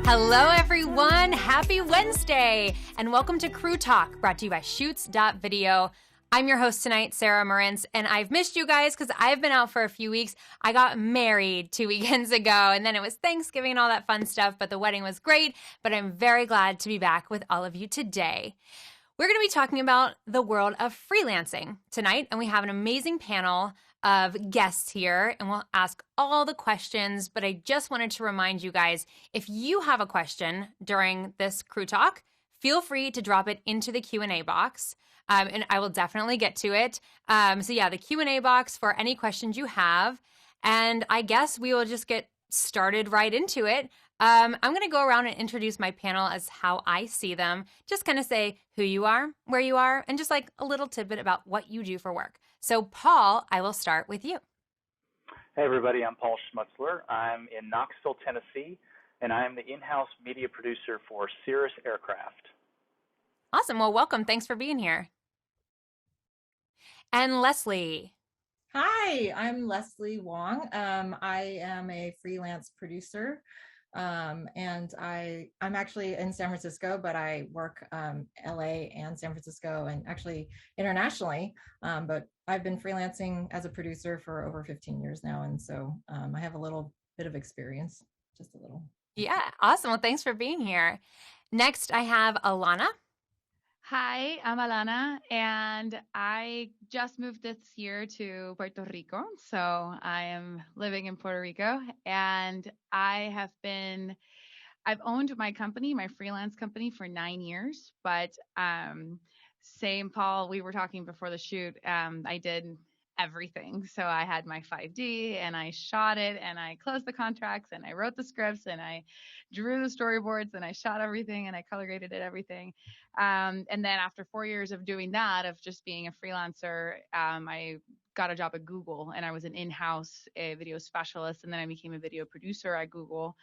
Hello, everyone. Happy Wednesday, and welcome to Crew Talk, brought to you by Shoots.video. I'm your host tonight, Sarah Morantz, and I've missed you guys because I've been out for a few weeks. I got married 2 weekends ago, and then it was Thanksgiving and all that fun stuff, but the wedding was great, but I'm very glad to be back with all of you today. We're going to be talking about the world of freelancing tonight, and we have an amazing panel of guests here, and we'll ask all the questions, but I just wanted to remind you guys, if you have a question during this Crew Talk, feel free to drop it into the Q&A box, and I will definitely get to it. The Q&A box for any questions you have, and I guess we will just get started right into it. I'm going to go around and introduce my panel as how I see them, just kind of say who you are, where you are, and just like a little tidbit about what you do for work. So Paul, I will start with you. Hey everybody, I'm Paul Schmutzler. I'm in Knoxville, Tennessee, and I'm the in-house media producer for Cirrus Aircraft. Awesome. Well, welcome. Thanks for being here. And Leslie. Hi, I'm Leslie Wong. I am a freelance producer. And I'm actually in San Francisco, but I work LA and San Francisco and actually internationally. But I've been freelancing as a producer for over 15 years now. And so I have a little bit of experience, just a little. Yeah, awesome. Well, thanks for being here. Next, I have Alana. Hi, I'm Alana, and I just moved this year to Puerto Rico. So I am living in Puerto Rico, and I've owned my company, my freelance company, for 9 years. But same, Paul, we were talking before the shoot. I did everything. So I had my 5D and I shot it and I closed the contracts and I wrote the scripts and I drew the storyboards and I shot everything and I color graded it, everything. And then after 4 years of doing that, of just being a freelancer, I got a job at Google and I was an in-house video specialist. And then I became a video producer at Google,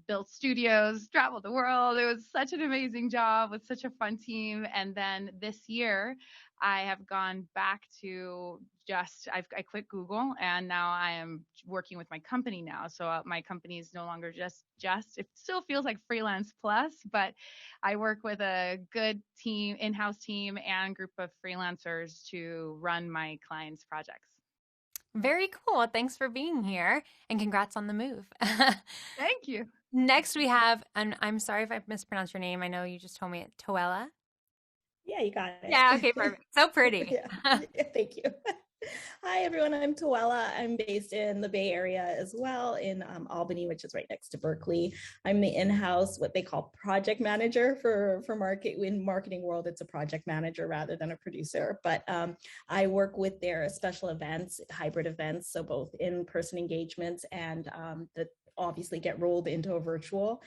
built studios, traveled the world. It was such an amazing job with such a fun team. And then this year I have gone back to I quit Google and now I am working with my company now. So my company is no longer just, it still feels like freelance plus, but I work with a good team, in-house team and group of freelancers to run my clients' projects. Very cool. Thanks for being here and congrats on the move. Thank you. Next we have, and I'm sorry if I mispronounced your name. I know you just told me it, Toella. Yeah, you got it. Yeah, okay, perfect. So pretty. Yeah, thank you. Hi, everyone. I'm Toella. I'm based in the Bay Area as well, in Albany, which is right next to Berkeley. I'm the in-house, what they call project manager for in marketing world. It's a project manager rather than a producer. But I work with their special events, hybrid events, so both in-person engagements and the obviously get rolled into a virtual.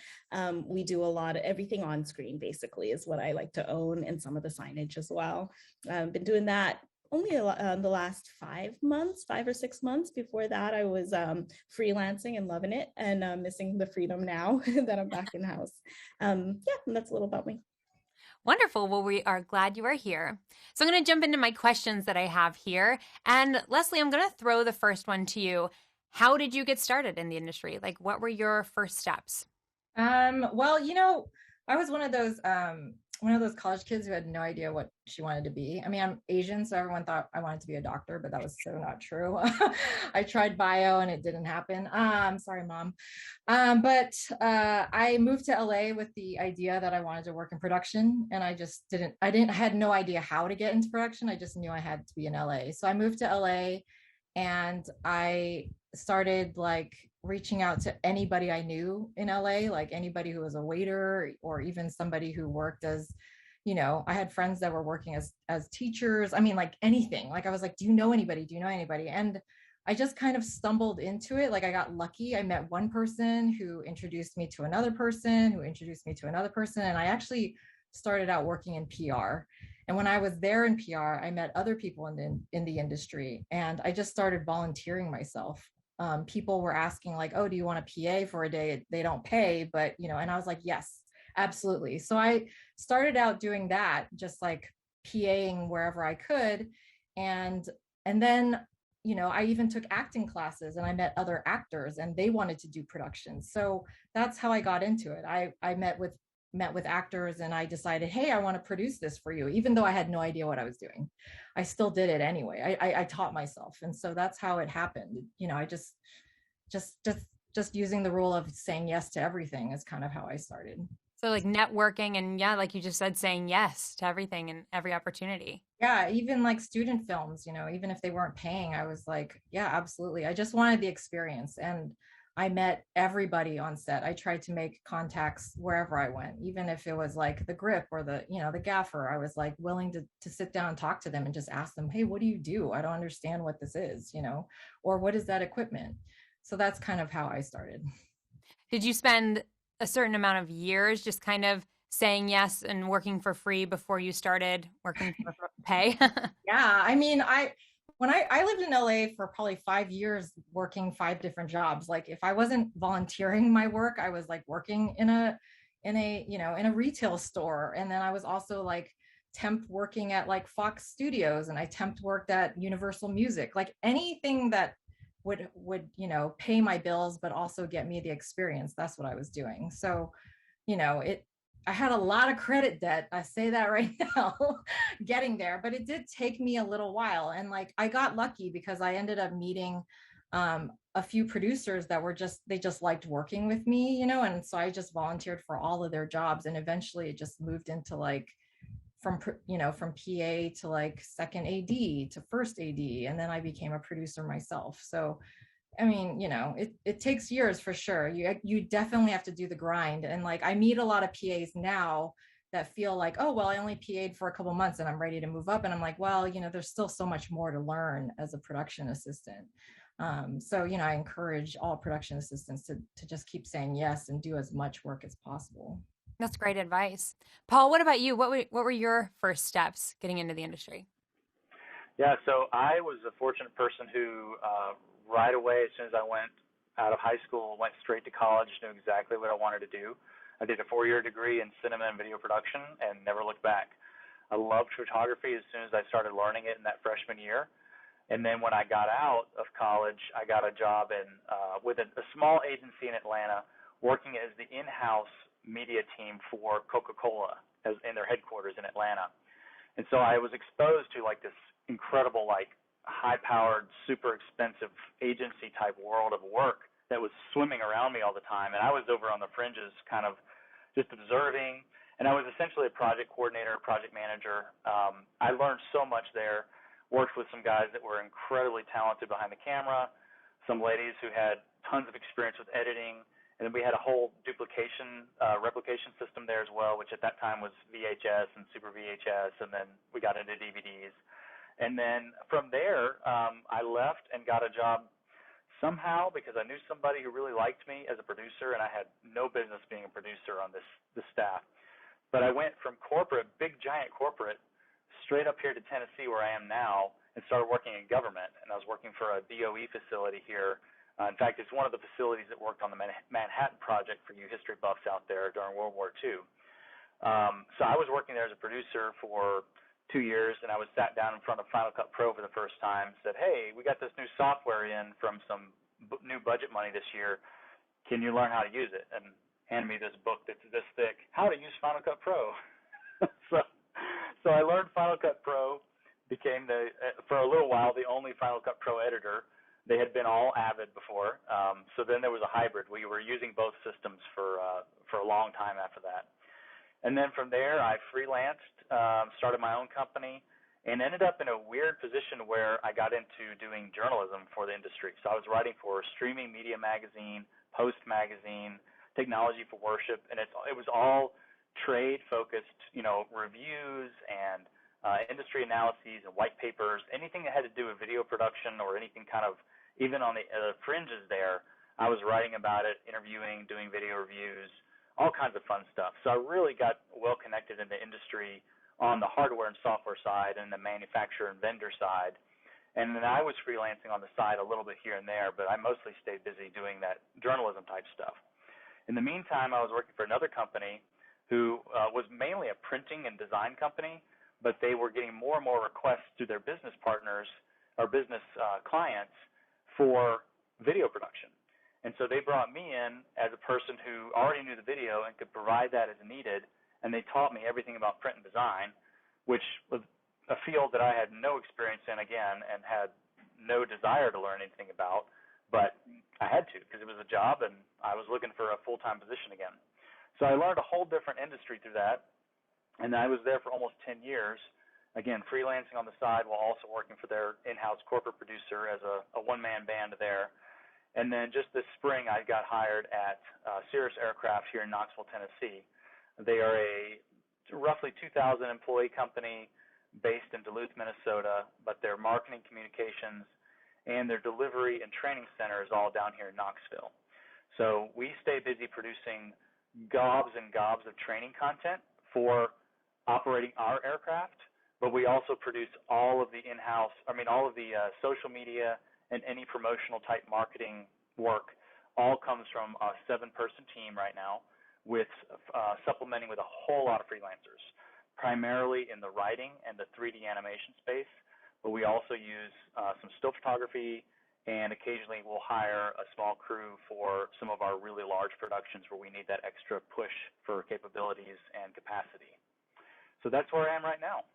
We do a lot of everything on screen, basically, is what I like to own, and some of the signage as well. I've been doing that only the last 5 or 6 months. Before that, I was freelancing and loving it and missing the freedom now that I'm back in house. And that's a little about me. Wonderful. Well, we are glad you are here. So I'm going to jump into my questions that I have here. And Leslie, I'm going to throw the first one to you. How did you get started in the industry? Like, what were your first steps? Well, I was one of those college kids who had no idea what she wanted to be. I mean, I'm Asian, so everyone thought I wanted to be a doctor, but that was so not true. I tried bio and it didn't happen. Sorry, Mom. But I moved to LA with the idea that I wanted to work in production, and I had no idea how to get into production. I just knew I had to be in LA. So I moved to LA and I started reaching out to anybody I knew in LA, like anybody who was a waiter or even somebody who worked as, I had friends that were working as teachers. I mean, like anything. Like I was like, do you know anybody? Do you know anybody? And I just kind of stumbled into it. Like I got lucky. I met one person who introduced me to another person, who introduced me to another person. And I actually started out working in PR. And when I was there in PR, I met other people in the industry, and I just started volunteering myself. People were asking like, oh, do you want a PA for a day? They don't pay, but, and I was like, yes, absolutely. So I started out doing that, just like PAing wherever I could. And then I even took acting classes and I met other actors and they wanted to do productions. So that's how I got into it. I met with actors and I decided, hey, I want to produce this for you, even though I had no idea what I was doing. I still did it anyway. I taught myself, and so that's how it happened. I just using the rule of saying yes to everything is kind of how I started. So like networking and yeah, like you just said, saying yes to everything and every opportunity. Yeah, even like student films, even if they weren't paying, I was like, yeah, absolutely. I just wanted the experience. And I met everybody on set. I tried to make contacts wherever I went, even if it was like the grip or the gaffer. I was like willing to sit down and talk to them and just ask them, hey, what do you do? I don't understand what this is, or what is that equipment? So that's kind of how I started. Did you spend a certain amount of years just kind of saying yes and working for free before you started working for pay? Yeah, I mean, when I lived in LA for probably 5 years, working 5 different jobs. Like if I wasn't volunteering my work, I was like working in a in a retail store, and then I was also like temp working at like Fox Studios, and I temp worked at Universal Music. Like anything that would pay my bills but also get me the experience, that's what I was doing. So I had a lot of credit debt, I say that right now, getting there, but it did take me a little while. And like I got lucky because I ended up meeting a few producers that they just liked working with me, and so I just volunteered for all of their jobs, and eventually it just moved into like from PA to like second AD to first AD, and then I became a producer myself. So I mean, it takes years for sure. You definitely have to do the grind. And like I meet a lot of PAs now that feel like, oh, well, I only PA'd for a couple months and I'm ready to move up. And I'm like, well, there's still so much more to learn as a production assistant. So I encourage all production assistants to just keep saying yes and do as much work as possible. That's great advice. Paul, what about you? What were your first steps getting into the industry? Yeah, so I was a fortunate person who right away, as soon as I went out of high school, went straight to college, knew exactly what I wanted to do. I did a 4-year degree in cinema and video production and never looked back. I loved photography as soon as I started learning it in that freshman year. And then when I got out of college, I got a job with a small agency in Atlanta working as the in-house media team for Coca-Cola in their headquarters in Atlanta. And so I was exposed to like this incredible, like high-powered, super expensive agency type world of work that was swimming around me all the time. And I was over on the fringes kind of just observing. And I was essentially a project coordinator, project manager. I learned so much there, worked with some guys that were incredibly talented behind the camera, some ladies who had tons of experience with editing. And then we had a whole replication system there as well, which at that time was VHS and Super VHS, and then we got into DVDs. And then from there, I left and got a job somehow because I knew somebody who really liked me as a producer, and I had no business being a producer on this staff. But I went from corporate, big giant corporate, straight up here to Tennessee where I am now, and started working in government. And I was working for a DOE facility here. In fact, it's one of the facilities that worked on the Manhattan Project for you history buffs out there during World War II. So I was working there as a producer for 2 years, and I was sat down in front of Final Cut Pro for the first time, said, hey, we got this new software in from some new budget money this year. Can you learn how to use it? And handed me this book that's this thick, How to Use Final Cut Pro. So I learned Final Cut Pro, became for a little while, the only Final Cut Pro editor. They had been all Avid before. So then there was a hybrid. We were using both systems for a long time after that. And then from there, I freelanced, started my own company, and ended up in a weird position where I got into doing journalism for the industry. So I was writing for Streaming Media Magazine, Post Magazine, Technology for Worship, and it was all trade-focused, reviews and industry analyses and white papers, anything that had to do with video production or anything kind of even on the fringes there. I was writing about it, interviewing, doing video reviews, all kinds of fun stuff. So I really got well connected in the industry on the hardware and software side and the manufacturer and vendor side. And then I was freelancing on the side a little bit here and there, but I mostly stayed busy doing that journalism type stuff. In the meantime, I was working for another company who was mainly a printing and design company, but they were getting more and more requests through their business partners or business clients for video production. And so they brought me in as a person who already knew the video and could provide that as needed, and they taught me everything about print and design, which was a field that I had no experience in, again, and had no desire to learn anything about, but I had to because it was a job and I was looking for a full-time position again. So I learned a whole different industry through that, and I was there for almost 10 years, again, freelancing on the side while also working for their in-house corporate producer as a one-man band there. And then just this spring, I got hired at Cirrus Aircraft here in Knoxville, Tennessee. They are a roughly 2,000 employee company based in Duluth, Minnesota, but their marketing, communications, and their delivery and training center is all down here in Knoxville. So we stay busy producing gobs and gobs of training content for operating our aircraft, but we also produce all of the all of the social media and any promotional type marketing work all comes from a 7-person team right now, with supplementing with a whole lot of freelancers, primarily in the writing and the 3D animation space, but we also use some still photography, and occasionally we'll hire a small crew for some of our really large productions where we need that extra push for capabilities and capacity. So that's where I am right now.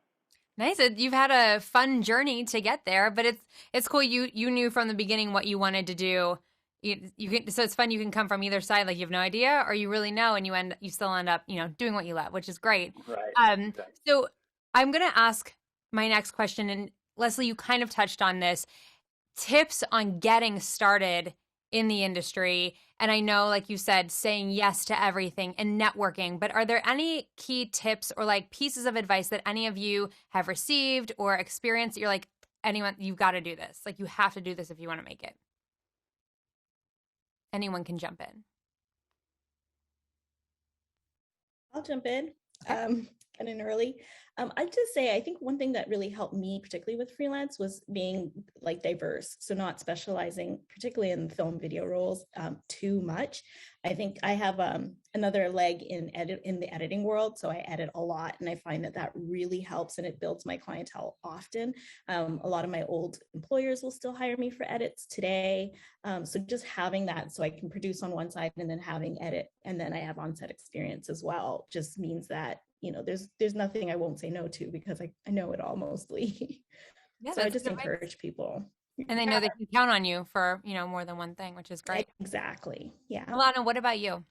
Nice. You've had a fun journey to get there, but it's cool. You knew from the beginning what you wanted to do. So it's fun. You can come from either side, like you have no idea, or you really know, and you still end up, doing what you love, which is great. Right. Exactly. So I'm going to ask my next question, and Leslie, you kind of touched on this. Tips on getting started in the industry. And I know, like you said, saying yes to everything and networking, but are there any key tips or like pieces of advice that any of you have received or experienced that you're like, anyone, you've got to do this. Like you have to do this if you want to make it. Anyone can jump in. I'll jump in. Kind of early. I'd just say, I think one thing that really helped me, particularly with freelance, was being like diverse. So not specializing, particularly in film video roles, too much. I think I have another leg in the editing world. So I edit a lot, and I find that really helps, and it builds my clientele often. A lot of my old employers will still hire me for edits today. So just having that, so I can produce on one side and then having edit, and then I have on-set experience as well, just means that there's nothing I won't say no to, because I know it all mostly. Yeah, so I just encourage people. And they know they can count on you for, more than one thing, which is great. Exactly. Yeah. Alana, what about you?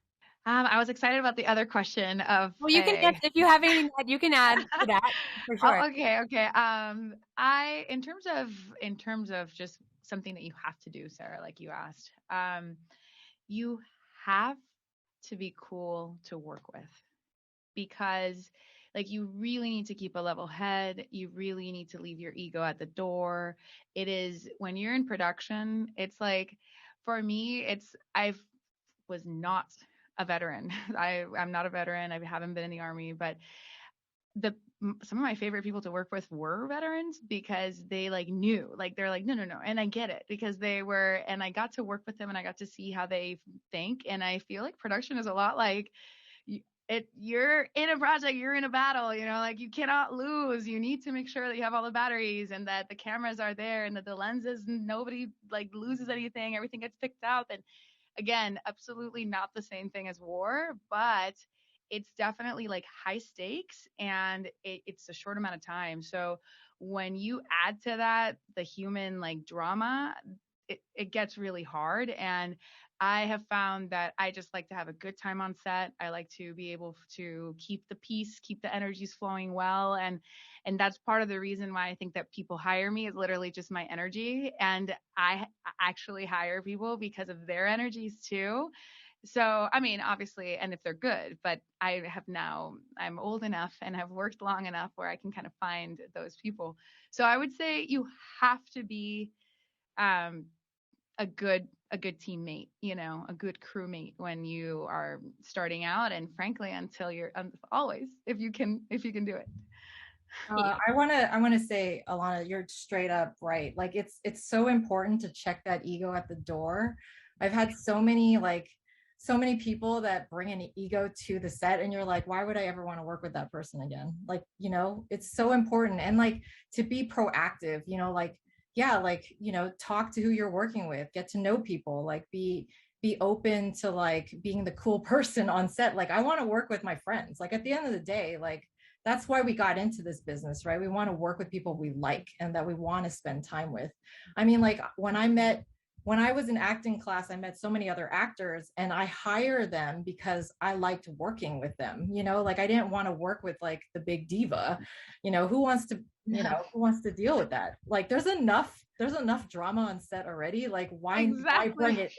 I was excited about the other question of. Well, you can add, if you have anything that you can add to that for sure. Oh, okay. In terms of just something that you have to do, Sarah, like you asked, you have to be cool to work with. Because like you really need to keep a level head. You really need to leave your ego at the door. It is when you're in production, it's like, for me, I was not a veteran. I'm not a veteran. I haven't been in the Army, but some of my favorite people to work with were veterans, because they knew, they're like, no. And I get it, because they were, and I got to work with them and I got to see how they think. And I feel like production is a lot like, you're in a project, you're in a battle, you cannot lose. You need to make sure that you have all the batteries and that the cameras are there and that the lenses, nobody loses anything, everything gets picked up. And again, absolutely not the same thing as war, but it's definitely high stakes, and it's a short amount of time. So when you add to that the human drama, it gets really hard. And I have found that I just like to have a good time on set. I like to be able to keep the peace, keep the energies flowing well. And that's part of the reason why I think that people hire me, is literally just my energy. And I actually hire people because of their energies too. So, I mean, obviously, and if they're good, but I'm old enough and have worked long enough where I can kind of find those people. So I would say you have to be a good teammate, a good crewmate when you are starting out, and frankly, until you're always, if you can do it. I want to say, Alana, you're straight up right. It's so important to check that ego at the door. I've had so many people that bring an ego to the set, and you're like, why would I ever want to work with that person again? It's so important. And to be proactive, yeah, like, talk to who you're working with, get to know people, like be open to like being the cool person on set. Like I want to work with my friends. Like at the end of the day, like that's why we got into this business, right? We want to work with people we like and that we want to spend time with. I mean, like when I was in acting class, I met so many other actors and I hire them because I liked working with them. Like I didn't want to work with like the big diva. Who wants to, who wants to deal with that? Like there's enough drama on set already. Like why bring Exactly. it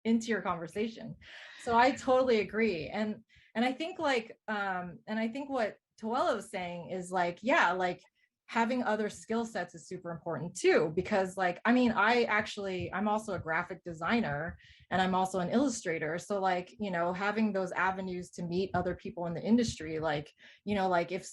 into your conversation? So I totally agree. And I think like and I think what Toella was saying is like, yeah, like having other skill sets is super important too, because like, I mean, I'm also a graphic designer and I'm also an illustrator. So like, having those avenues to meet other people in the industry, like, like if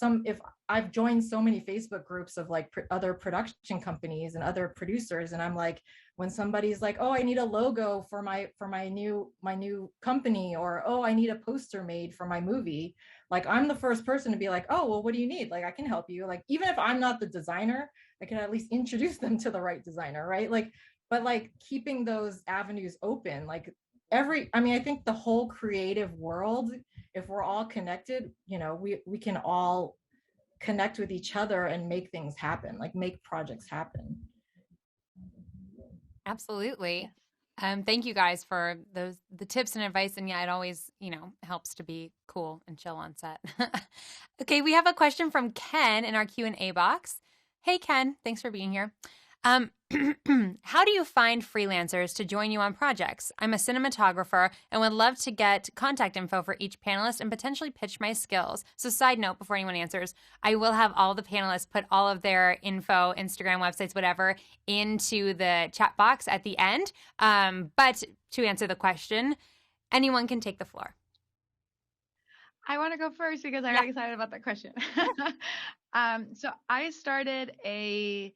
I've joined so many Facebook groups of like other production companies and other producers, and I'm like, when somebody's like, oh, I need a logo for my new company, or oh, I need a poster made for my movie, like I'm the first person to be like, oh, well, what do you need? Like I can help you. Like even if I'm not the designer, I can at least introduce them to the right designer, right? Like, but like keeping those avenues open, like I mean, I think the whole creative world, if we're all connected, we can all connect with each other and make things happen, like make projects happen. Absolutely. Thank you guys for the tips and advice. And yeah, it always, helps to be cool and chill on set. Okay, we have a question from Ken in our Q&A box. Hey, Ken, thanks for being here. How do you find freelancers to join you on projects? I'm a cinematographer and would love to get contact info for each panelist and potentially pitch my skills. So side note, before anyone answers, I will have all the panelists put all of their info, Instagram, websites, whatever, into the chat box at the end. But to answer the question, anyone can take the floor. I want to go first because I got excited about that question. So I started a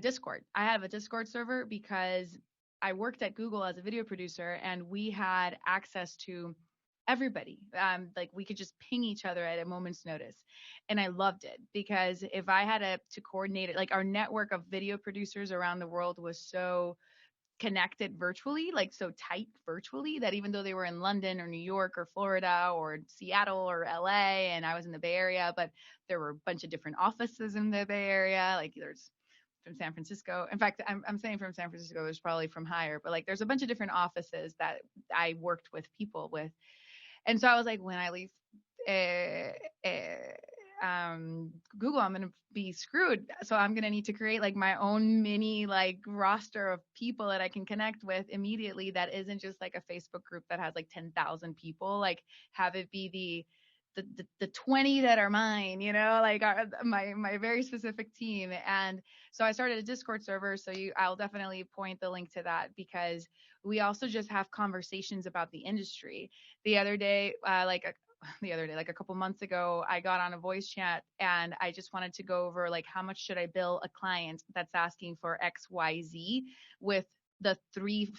Discord. I have a Discord server because I worked at Google as a video producer and we had access to everybody. Like we could just ping each other at a moment's notice. And I loved it because if I had to coordinate it, like our network of video producers around the world was so connected virtually, like so tight virtually, that even though they were in London or New York or Florida or Seattle or LA and I was in the Bay Area, but there were a bunch of different offices in the Bay Area. Like there's from San Francisco. In fact, I'm saying from San Francisco, there's probably from higher, but like there's a bunch of different offices that I worked with people with. And so I was like, when I leave Google, I'm going to be screwed. So I'm going to need to create like my own mini like roster of people that I can connect with immediately. That isn't just like a Facebook group that has like 10,000 people, like have it be the 20 that are mine, like my very specific team. And so I started a Discord server. So I'll definitely point the link to that because we also just have conversations about the industry. The other day, like a couple months ago, I got on a voice chat and I just wanted to go over like how much should I bill a client that's asking for XYZ with the three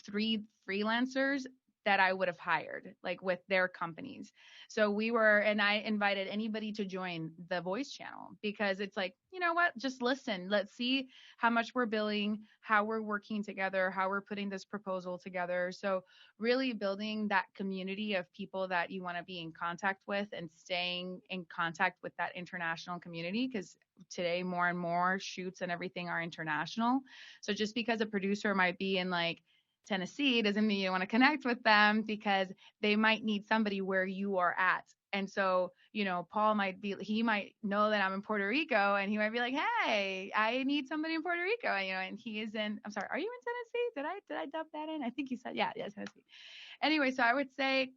freelancers that I would have hired, like with their companies. So and I invited anybody to join the voice channel because it's like, you know what, just listen. Let's see how much we're billing, how we're working together, how we're putting this proposal together. So really building that community of people that you want to be in contact with and staying in contact with that international community, because today more and more shoots and everything are international. So just because a producer might be in like Tennessee doesn't mean you want to connect with them because they might need somebody where you are at. And so, Paul he might know that I'm in Puerto Rico and he might be like, hey, I need somebody in Puerto Rico. And he is I'm sorry, are you in Tennessee? Did I dub that in? I think you said, yeah, Tennessee. Anyway, so I would say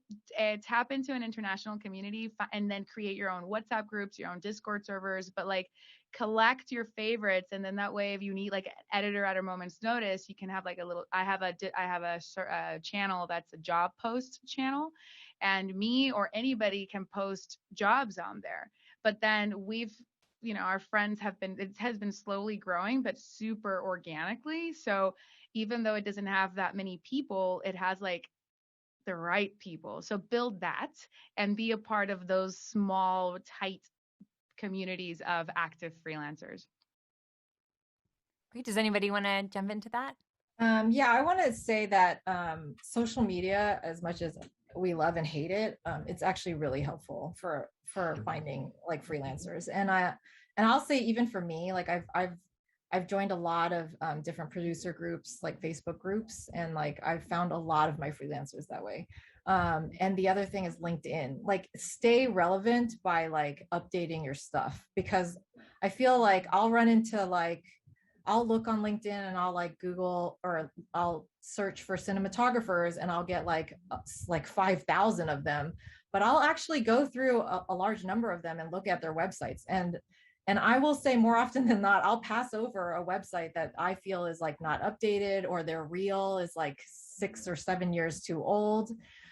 tap into an international community and then create your own WhatsApp groups, your own Discord servers, but like collect your favorites. And then that way, if you need like an editor at a moment's notice, you can have like I have a channel that's a job post channel, and me or anybody can post jobs on there. But then our friends it has been slowly growing, but super organically. So even though it doesn't have that many people, it has like the right people. So build that and be a part of those small, tight communities of active freelancers. Great. Does anybody want to jump into that? Yeah, I want to say that social media, as much as we love and hate it, it's actually really helpful for finding like freelancers. And I'll say even for me, like I've joined a lot of different producer groups, like Facebook groups, and like I've found a lot of my freelancers that way. And the other thing is LinkedIn. Like stay relevant by like updating your stuff, because I feel like I'll run into like I'll look on LinkedIn and I'll like Google or I'll search for cinematographers and I'll get like 5,000 of them, but I'll actually go through a large number of them and look at their websites. And I will say more often than not, I'll pass over a website that I feel is like not updated, or their reel is like 6 or 7 years too old.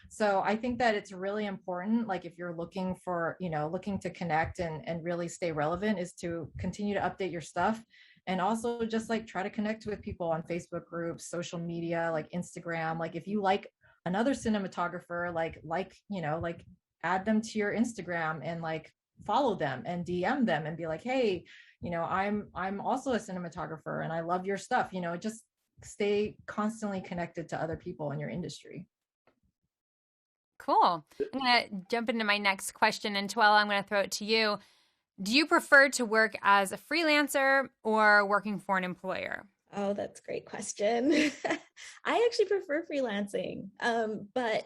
So I think that it's really important, like if you're looking for, looking to connect and really stay relevant, is to continue to update your stuff. And also just like try to connect with people on Facebook groups, social media, like Instagram. Like if you like another cinematographer, like add them to your Instagram and like follow them and DM them and be like, hey, I'm also a cinematographer and I love your stuff. Just stay constantly connected to other people in your industry. Cool. I'm going to jump into my next question, and Tuella, I'm going to throw it to you. Do you prefer to work as a freelancer or working for an employer? Oh, that's a great question. I actually prefer freelancing, but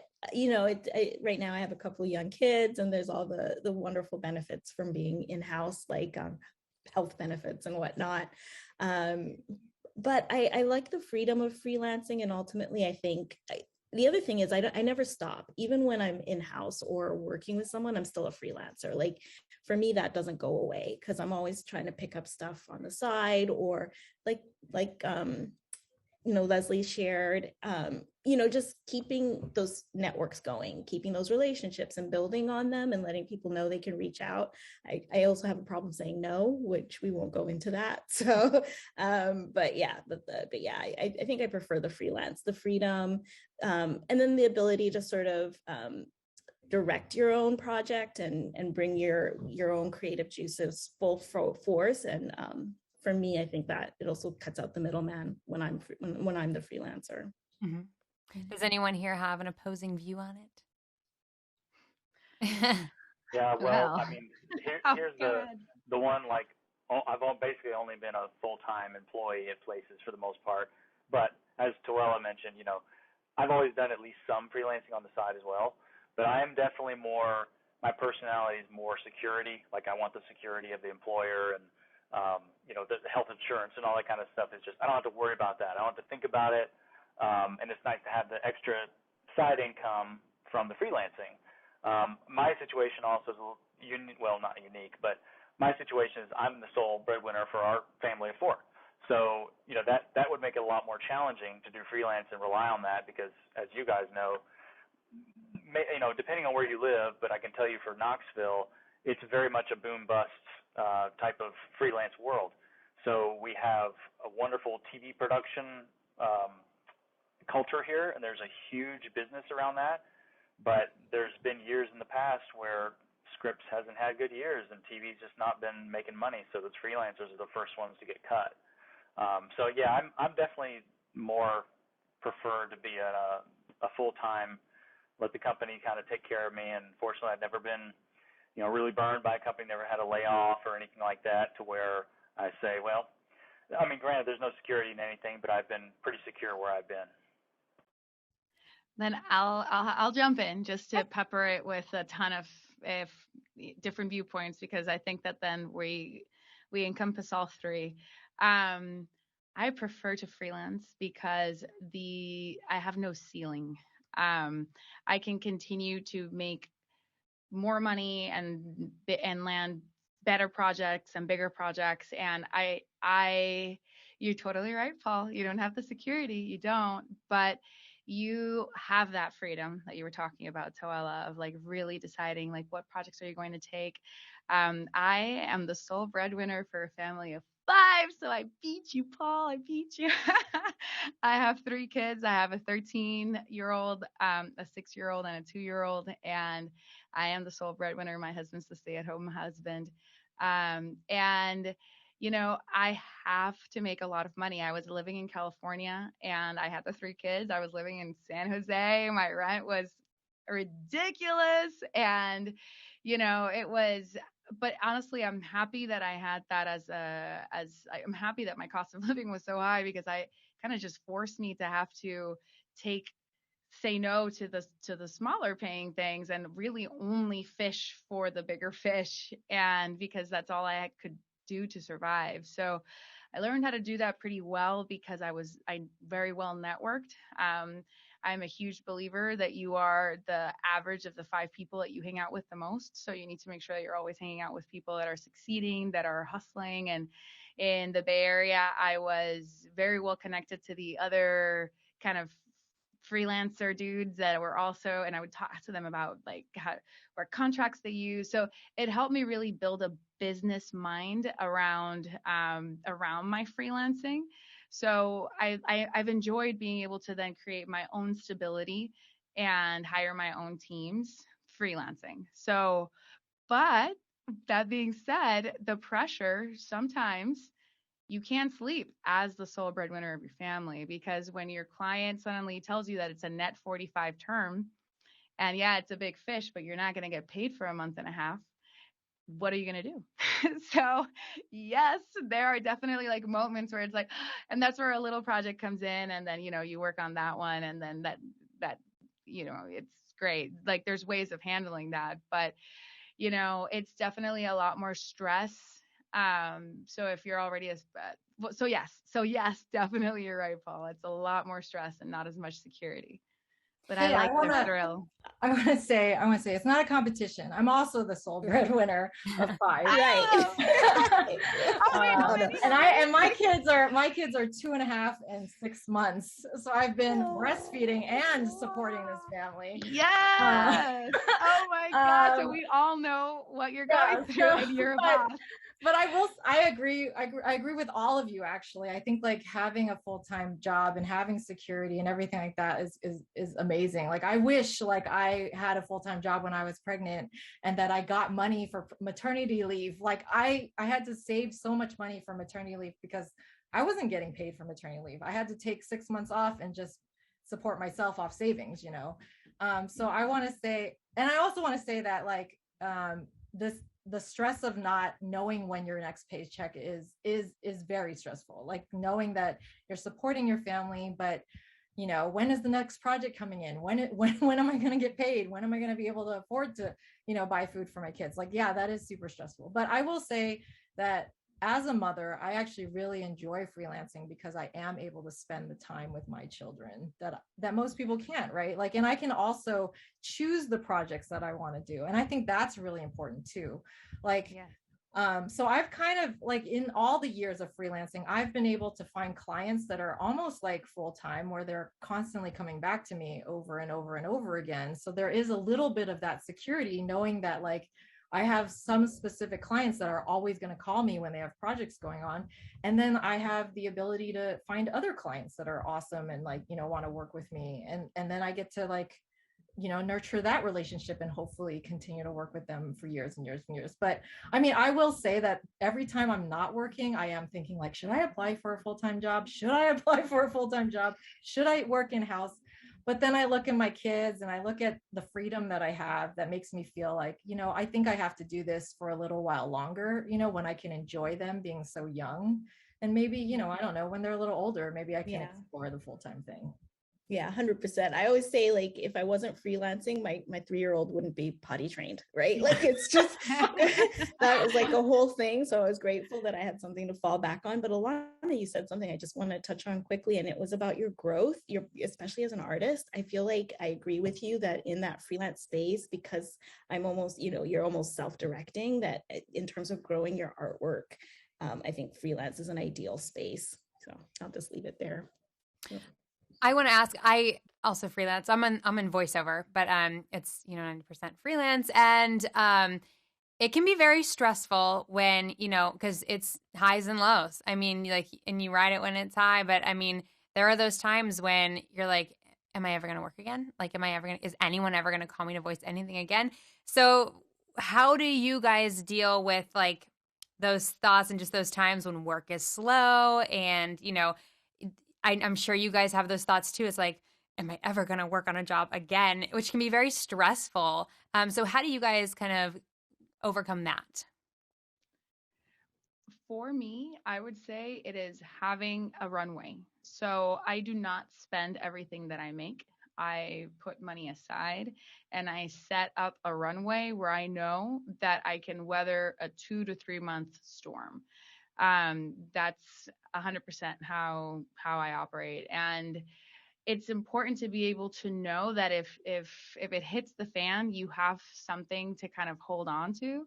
right now I have a couple of young kids, and there's all the wonderful benefits from being in-house, like health benefits and whatnot. But I like the freedom of freelancing, and ultimately, I think the other thing is I never stop. Even when I'm in-house or working with someone, I'm still a freelancer. Like for me, that doesn't go away because I'm always trying to pick up stuff on the side, or like Leslie shared, just keeping those networks going, keeping those relationships and building on them and letting people know they can reach out. I also have a problem saying no, which we won't go into that. So, but yeah, I think I prefer the freelance, the freedom, and then the ability to sort of direct your own project and bring your own creative juices full force. And for me, I think that it also cuts out the middleman when I'm the freelancer. Mm-hmm. Does anyone here have an opposing view on it? Yeah, well, I mean, here's the one, like, I've basically only been a full-time employee at places for the most part. But as Tuella mentioned, I've always done at least some freelancing on the side as well. But I am definitely my personality is more security. Like I want the security of the employer and, the health insurance and all that kind of stuff. Is just, I don't have to worry about that. I don't have to think about it. And it's nice to have the extra side income from the freelancing. My situation also is not unique, but my situation is I'm the sole breadwinner for our family of 4. So, that would make it a lot more challenging to do freelance and rely on that because, as you guys know, depending on where you live, but I can tell you for Knoxville, it's very much a boom bust type of freelance world. So we have a wonderful TV production culture here, and there's a huge business around that. But there's been years in the past where Scripps hasn't had good years, and TV's just not been making money. So those freelancers are the first ones to get cut. So yeah, I'm definitely more prefer to be a full-time. Let the company kind of take care of me. And fortunately, I've never been, really burned by a company, never had a layoff or anything like that to where I say, well, I mean, granted, there's no security in anything, but I've been pretty secure where I've been. Then I'll jump in just to pepper it with a ton of different viewpoints, because I think that then we encompass all three. I prefer to freelance because I have no ceiling. I can continue to make more money and land better projects and bigger projects. And you're totally right, Paul. You don't have the security. You don't, but you have that freedom that you were talking about, Tuella, of like really deciding like what projects are you going to take. I am the sole breadwinner for a family of 5, so I beat you, Paul. I beat you. I have 3 kids. I have a 13-year-old, a 6-year-old, and a 2-year-old, and I am the sole breadwinner. My husband's the stay-at-home husband, and I have to make a lot of money. I was living in California and I had the 3 kids. I was living in San Jose. My rent was ridiculous. And, it was, but honestly, I'm happy that I had that I'm happy that my cost of living was so high, because I kind of just forced me to have to say no to the smaller paying things and really only fish for the bigger fish, and because that's all I could do to survive. So I learned how to do that pretty well because I very well networked. I'm a huge believer that you are the average of the 5 people that you hang out with the most. So you need to make sure that you're always hanging out with people that are succeeding, that are hustling. And in the Bay Area, I was very well connected to the other kind of freelancer dudes that were also, and I would talk to them about like what contracts they use. So it helped me really build a business mind around my freelancing. So I've enjoyed being able to then create my own stability and hire my own teams freelancing. So, but that being said, the pressure sometimes, you can't sleep as the sole breadwinner of your family, because when your client suddenly tells you that it's a net 45 term, and yeah, it's a big fish, but you're not going to get paid for a month and a half, what are you going to do? So yes, there are definitely like moments where it's like, and that's where a little project comes in, and then, you work on that one, and then that, it's great. Like there's ways of handling that, but it's definitely a lot more stress. So if you're already so yes, definitely you're right, Paul. It's a lot more stress and not as much security. But Hey, I like the thrill. I want to say it's not a competition. I'm also the sole breadwinner of 5. Right. And my kids are 2.5 and 6 months. So I've been breastfeeding and supporting this family. Yes. Oh my God. So we all know what you're going through, and you're a boss. But I agree with all of you, actually. I think like having a full-time job and having security and everything like that is amazing. Like I wish like I had a full-time job when I was pregnant and that I got money for maternity leave. Like I had to save so much money for maternity leave because I wasn't getting paid for maternity leave. I had to take 6 months off and just support myself off savings, So I want to say, and I also want to say that like the stress of not knowing when your next paycheck is very stressful. Like knowing that you're supporting your family, but when is the next project coming in? When am I going to get paid? When am I going to be able to afford to, buy food for my kids? Like, yeah, that is super stressful. But I will say that as a mother, I actually really enjoy freelancing because I am able to spend the time with my children that most people can't, right? Like, and I can also choose the projects that I want to do. And I think that's really important too. Like, so I've kind of like in all the years of freelancing, I've been able to find clients that are almost like full-time, where they're constantly coming back to me over and over and over again. So there is a little bit of that security, knowing that like I have some specific clients that are always going to call me when they have projects going on. And then I have the ability to find other clients that are awesome and like, want to work with me. And then I get to like, nurture that relationship and hopefully continue to work with them for years and years and years. But I mean, I will say that every time I'm not working, I am thinking like, should I apply for a full-time job? Should I apply for a full-time job? Should I work in-house? But then I look at my kids and I look at the freedom that I have that makes me feel like, I think I have to do this for a little while longer, when I can enjoy them being so young. And maybe, I don't know, when they're a little older, maybe I can explore the full-time thing. Yeah, 100%. I always say, like, if I wasn't freelancing, my 3-year-old wouldn't be potty trained, right? Like, it's just, that was like a whole thing. So I was grateful that I had something to fall back on. But Alana, you said something I just want to touch on quickly, and it was about your growth, especially as an artist. I feel like I agree with you that in that freelance space, because I'm almost, you're almost self-directing, that in terms of growing your artwork, I think freelance is an ideal space. So I'll just leave it there. Yep. I want to ask, I also freelance. I'm in voiceover, but it's 90% freelance, and it can be very stressful when because it's highs and lows. I mean, like, and you ride it when it's high, but I mean, there are those times when you're like, am I ever going to work again? Like, is anyone ever going to call me to voice anything again? So how do you guys deal with like those thoughts and just those times when work is slow and, I'm sure you guys have those thoughts too. It's like, am I ever going to work on a job again? Which can be very stressful. So how do you guys kind of overcome that? For me, I would say it is having a runway. So I do not spend everything that I make. I put money aside and I set up a runway where I know that I can weather a 2 to 3 month storm. That's 100% how I operate. And it's important to be able to know that if it hits the fan, you have something to kind of hold on to.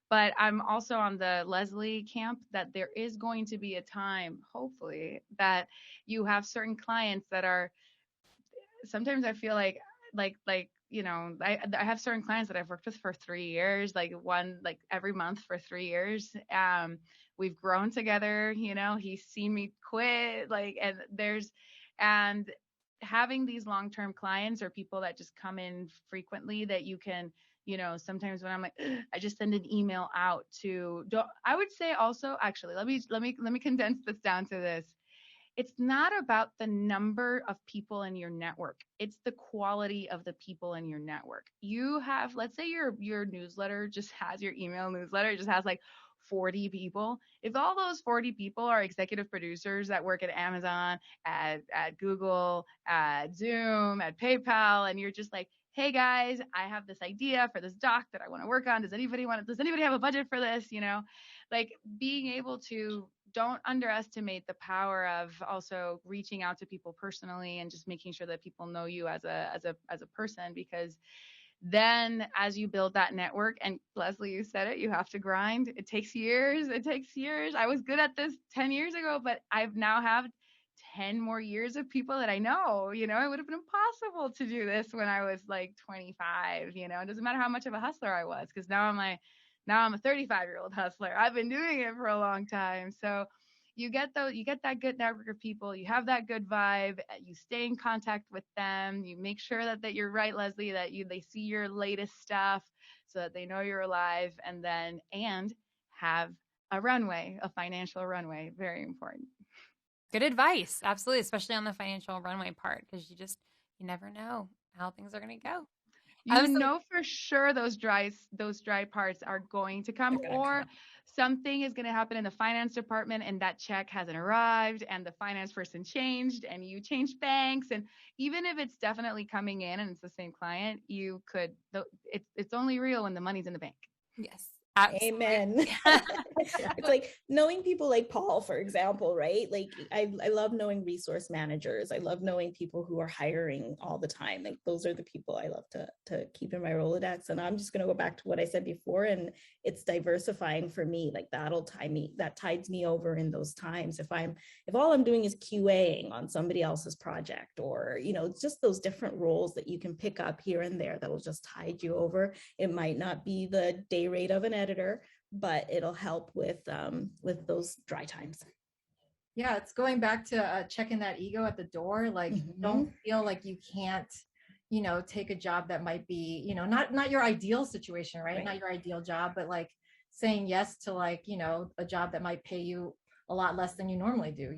But I'm also on the Leslie camp that there is going to be a time, hopefully, that you have certain clients that are, sometimes I feel I have certain clients that I've worked with for 3 years, like every month for 3 years. We've grown together, he's seen me quit, and having these long-term clients or people that just come in frequently that you can, sometimes when I'm like, I just send an email out I would say also, actually, let me condense this down to this. It's not about the number of people in your network. It's the quality of the people in your network. You have, let's say your newsletter just has, your email newsletter just has like 40 people. If all those 40 people are executive producers that work at Amazon, at Google, at Zoom, at PayPal, and you're just like, hey guys, I have this idea for this doc that I want to work on. Does anybody have a budget for this? Like being able to, don't underestimate the power of also reaching out to people personally and just making sure that people know you as a person, because then as you build that network, and Leslie, you said it, you have to grind. It takes years. I was good at this 10 years ago, but I've now have 10 more years of people that I know. It would have been impossible to do this when I was like 25. It doesn't matter how much of a hustler I was, because now I'm a 35-year-old hustler. I've been doing it for a long time. So you get that good network of people, you have that good vibe, you stay in contact with them, you make sure that you're right, Leslie, that they see your latest stuff so that they know you're alive, and have a runway, a financial runway. Very important. Good advice. Absolutely. Especially on the financial runway part, because you never know how things are going to go. For sure those dry parts are going to come, or something is going to happen in the finance department and that check hasn't arrived and the finance person changed and you changed banks. And even if it's definitely coming in and it's the same client, it's only real when the money's in the bank. Yes. Absolutely. Amen. It's like knowing people like Paul, for example, right? Like I love knowing resource managers. I love knowing people who are hiring all the time. Like those are the people I love to keep in my Rolodex. And I'm just going to go back to what I said before, and it's diversifying for me. Like that tides me over in those times. If all I'm doing is QAing on somebody else's project, or just those different roles that you can pick up here and there that will just tide you over. It might not be the day rate of an editor, but it'll help with those dry times. Yeah, it's going back to checking that ego at the door. Like, don't feel like you can't, take a job that might be, not your ideal situation, right? Not your ideal job, but like saying yes to like, a job that might pay you a lot less than you normally do,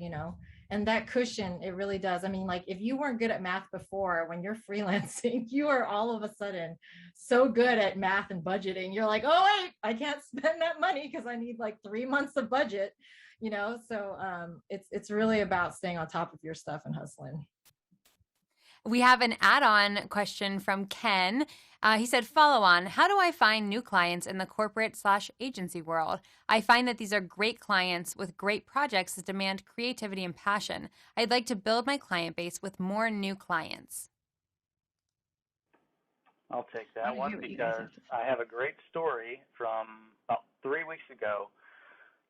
and that cushion, it really does. I mean, like if you weren't good at math before, when you're freelancing, you are all of a sudden so good at math and budgeting. You're like, oh wait, I can't spend that money because I need like 3 months of budget, So it's really about staying on top of your stuff and hustling. We have an add-on question from Ken. He said, follow on, how do I find new clients in the corporate/agency world? I find that these are great clients with great projects that demand creativity and passion. I'd like to build my client base with more new clients. I'll take that one because I have a great story from about 3 weeks ago.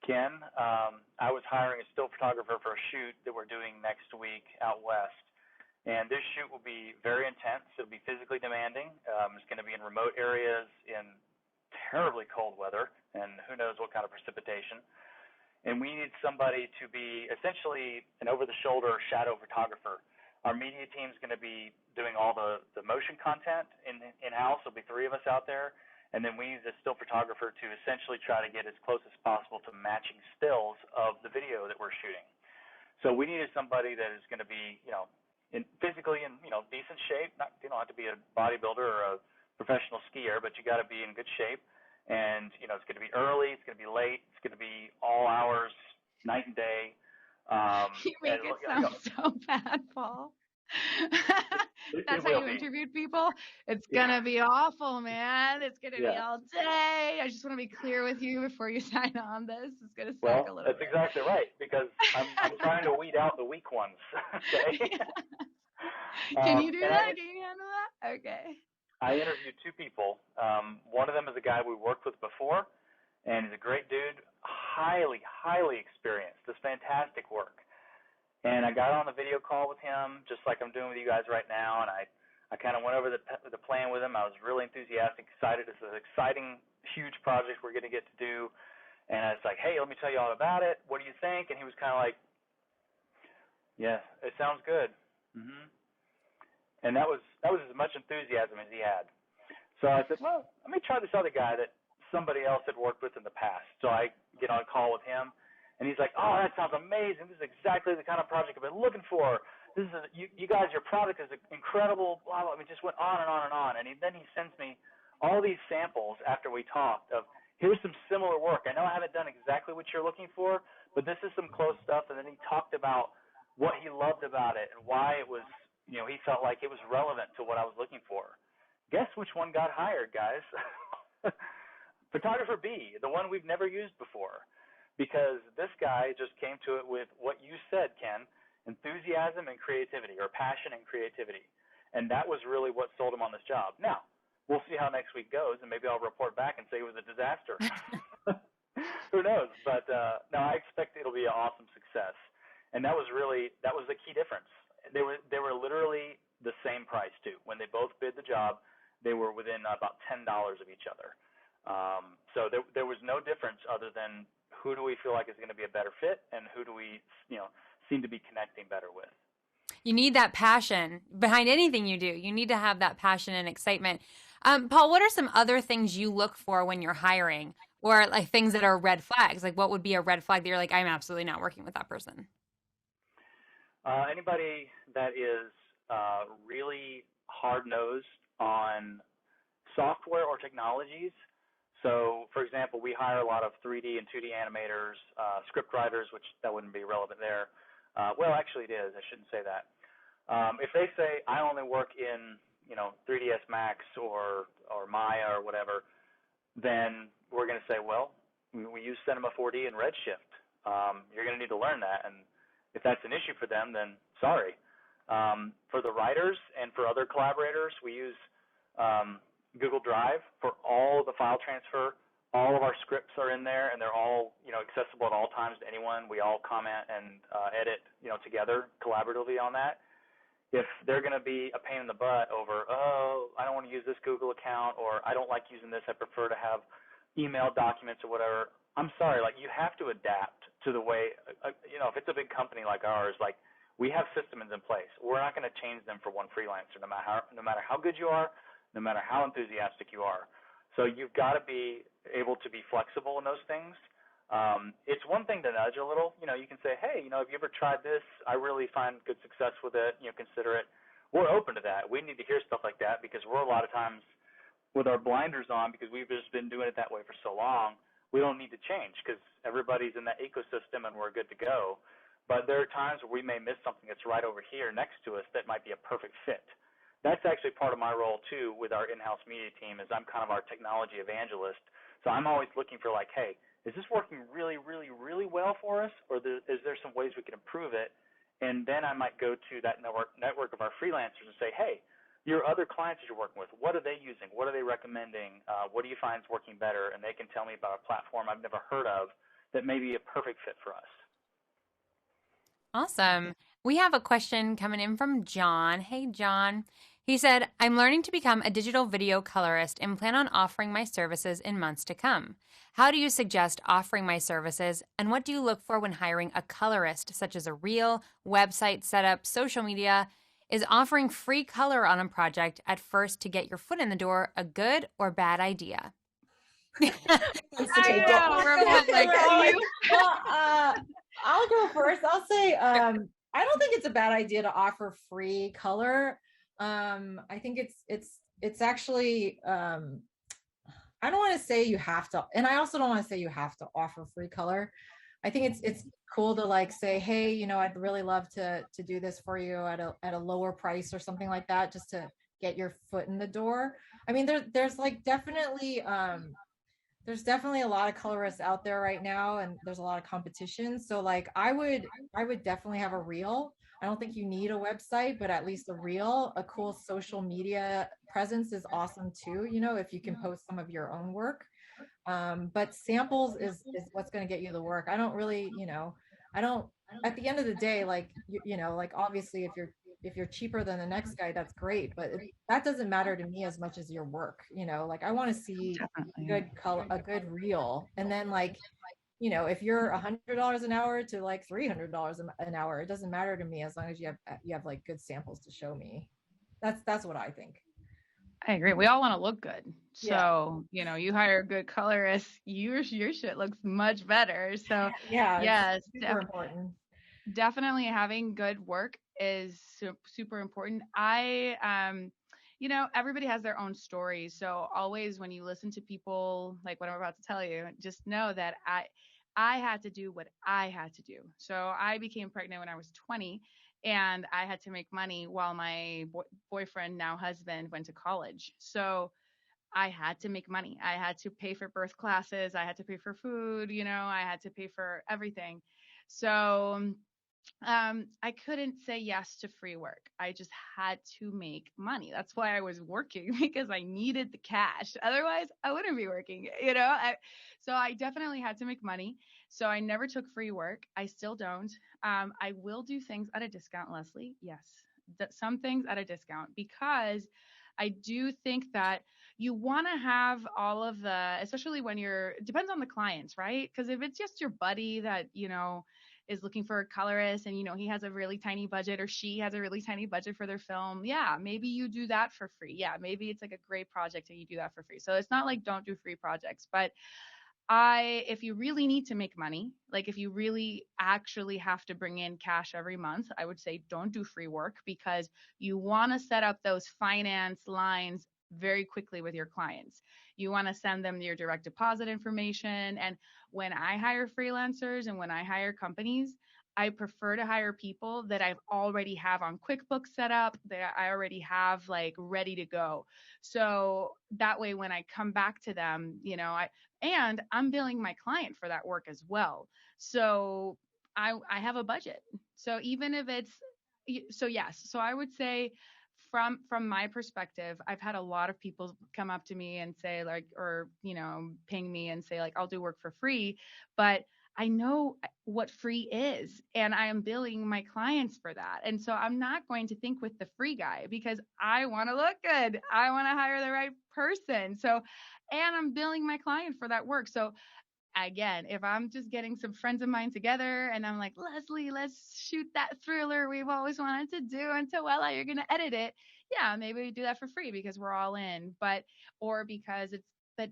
Ken, I was hiring a still photographer for a shoot that we're doing next week out west. And this shoot will be very intense. It'll be physically demanding. It's going to be in remote areas in terribly cold weather, and who knows what kind of precipitation. And we need somebody to be essentially an over-the-shoulder shadow photographer. Our media team is going to be doing all the motion content in-house. There'll be 3 of us out there, And then we use a still photographer to essentially try to get as close as possible to matching stills of the video that we're shooting. So we needed somebody that is going to be, physically in, decent shape. You don't have to be a bodybuilder or a professional skier, but you got to be in good shape. And, it's going to be early, it's going to be late, it's going to be all hours, night and day. You make it sound so bad, Paul. That's how you interviewed people. It's gonna be awful, man. It's gonna be all day. I just want to be clear with you before you sign on this. It's gonna suck a little bit. That's exactly right, because I'm trying to weed out the weak ones. Okay. Can you do that? Can you handle that? Okay. I interviewed 2 people. One of them is a guy we worked with before, and he's a great dude, highly, highly experienced, does fantastic work. And I got on the video call with him, just like I'm doing with you guys right now, and I kind of went over the plan with him. I was really enthusiastic, excited. It's an exciting, huge project we're going to get to do. And I was like, hey, let me tell you all about it. What do you think? And he was kind of like, yeah, it sounds good. Mm-hmm. And that was as much enthusiasm as he had. So I said, well, let me try this other guy that somebody else had worked with in the past. So I get on a call with him. And he's like, oh, that sounds amazing. This is exactly the kind of project I've been looking for. This is you guys, your product is incredible. Blah, blah. I mean, just went on and on and on. And then he sends me all these samples after we talked of, here's some similar work. I know I haven't done exactly what you're looking for, but this is some close stuff. And then he talked about what he loved about it and why it was, he felt like it was relevant to what I was looking for. Guess which one got hired, guys? Photographer B, the one we've never used before. Because this guy just came to it with what you said, Ken, enthusiasm and creativity, or passion and creativity. And that was really what sold him on this job. Now, we'll see how next week goes, and maybe I'll report back and say it was a disaster. Who knows? But no, I expect it'll be an awesome success. And that was the key difference. They were literally the same price, too. When they both bid the job, they were within about $10 of each other. So there was no difference other than who do we feel like is going to be a better fit, and who do we, seem to be connecting better with. You need that passion behind anything you do. You need to have that passion and excitement. Paul, what are some other things you look for when you're hiring, or like things that are red flags? Like what would be a red flag that you're like, I'm absolutely not working with that person? Anybody that is really hard-nosed on software or technologies. So, for example, we hire a lot of 3D and 2D animators, script writers, which that wouldn't be relevant there. Well, actually it is. I shouldn't say that. If they say, I only work in, 3ds Max or Maya or whatever, then we're going to say, well, we use Cinema 4D and Redshift. You're going to need to learn that. And if that's an issue for them, then sorry. For the writers and for other collaborators, we use Google Drive for all the file transfer. All of our scripts are in there, and they're all, accessible at all times to anyone. We all comment and edit, together collaboratively on that. If they're going to be a pain in the butt over, I don't want to use this Google account, or I don't like using this, I prefer to have email documents or whatever, I'm sorry, you have to adapt to the way, if it's a big company like ours, we have systems in place. We're not going to change them for one freelancer, no matter how good you are, no matter how enthusiastic you are. So you've got to be able to be flexible in those things. It's one thing to nudge a little. You can say, hey, have you ever tried this? I really find good success with it. Consider it. We're open to that. We need to hear stuff like that because we're a lot of times with our blinders on because we've just been doing it that way for so long. We don't need to change because everybody's in that ecosystem and we're good to go. But there are times where we may miss something that's right over here next to us that might be a perfect fit. That's actually part of my role, too, with our in-house media team is I'm kind of our technology evangelist. So I'm always looking for hey, is this working really, really, really well for us, or is there some ways we can improve it? And then I might go to that network of our freelancers and say, hey, your other clients that you're working with, what are they using? What are they recommending? What do you find is working better? And they can tell me about a platform I've never heard of that may be a perfect fit for us. Awesome. We have a question coming in from John. Hey, John. He said, I'm learning to become a digital video colorist and plan on offering my services in months to come. How do you suggest offering my services, and what do you look for when hiring a colorist, such as a reel, website setup, social media? Is offering free color on a project at first to get your foot in the door a good or bad idea? Wants to take it. We're both like, Well, I'll go first. I'll say I don't think it's a bad idea to offer free color. I think it's actually I don't want to say you have to, and I also don't want to say you have to offer free color. I think it's cool to like say, hey, you know, I'd really love to do this for you at a lower price or something like that, just to get your foot in the door. I mean, there's like definitely there's definitely a lot of colorists out there right now, and there's a lot of competition. So like I would definitely have a reel. I don't think you need a website, but at least a reel. A cool social media presence is awesome too, you know, if you can post some of your own work. But samples is what's going to get you the work. I don't really, you know, I don't, at the end of the day, like, you know, like obviously if you're cheaper than the next guy, that's great, but that doesn't matter to me as much as your work, you know, like I want to see good color, a good reel. And then like, you know, if you're $100 an hour to like $300 an hour, it doesn't matter to me as long as you have like good samples to show me. That's what I think. I agree. We all want to look good. So, you know, you hire a good colorist, your shit looks much better. So yeah, yes, super important. Definitely having good work is super important. You know, everybody has their own story. So always when you listen to people like what I'm about to tell you, just know that I had to do what I had to do. So I became pregnant when I was 20, and I had to make money while my boyfriend, now husband, went to college. So I had to make money. I had to pay for birth classes. I had to pay for food. You know, I had to pay for everything. So I couldn't say yes to free work. I just had to make money. That's why I was working, because I needed the cash. Otherwise, I wouldn't be working, you know? So I definitely had to make money. So I never took free work. I still don't. I will do things at a discount, Leslie. Yes. Some things at a discount, because I do think that you want to have all of the, especially when depends on the clients, right? Because if it's just your buddy that, you know, is looking for a colorist and, you know, he has a really tiny budget or she has a really tiny budget for their film. Yeah, maybe you do that for free. Yeah, maybe it's like a great project and you do that for free. So it's not like don't do free projects, but if you really need to make money, like if you really actually have to bring in cash every month, I would say don't do free work, because you want to set up those finance lines very quickly with your clients. You want to send them your direct deposit information. And when I hire freelancers and when I hire companies, I prefer to hire people that I've already have on QuickBooks set up, that I already have like ready to go. So that way, when I come back to them, you know, I'm billing my client for that work as well. So I have a budget. So even if yes. So I would say from my perspective, I've had a lot of people come up to me and say like, or, you know, ping me and say like, I'll do work for free, but I know what free is and I am billing my clients for that. And so I'm not going to think with the free guy, because I want to look good. I want to hire the right person. So, and I'm billing my client for that work. So again, if I'm just getting some friends of mine together and I'm like, Leslie, let's shoot that thriller we've always wanted to do, and Tawella, you're going to edit it. Yeah, maybe we do that for free because we're all in, or because it's that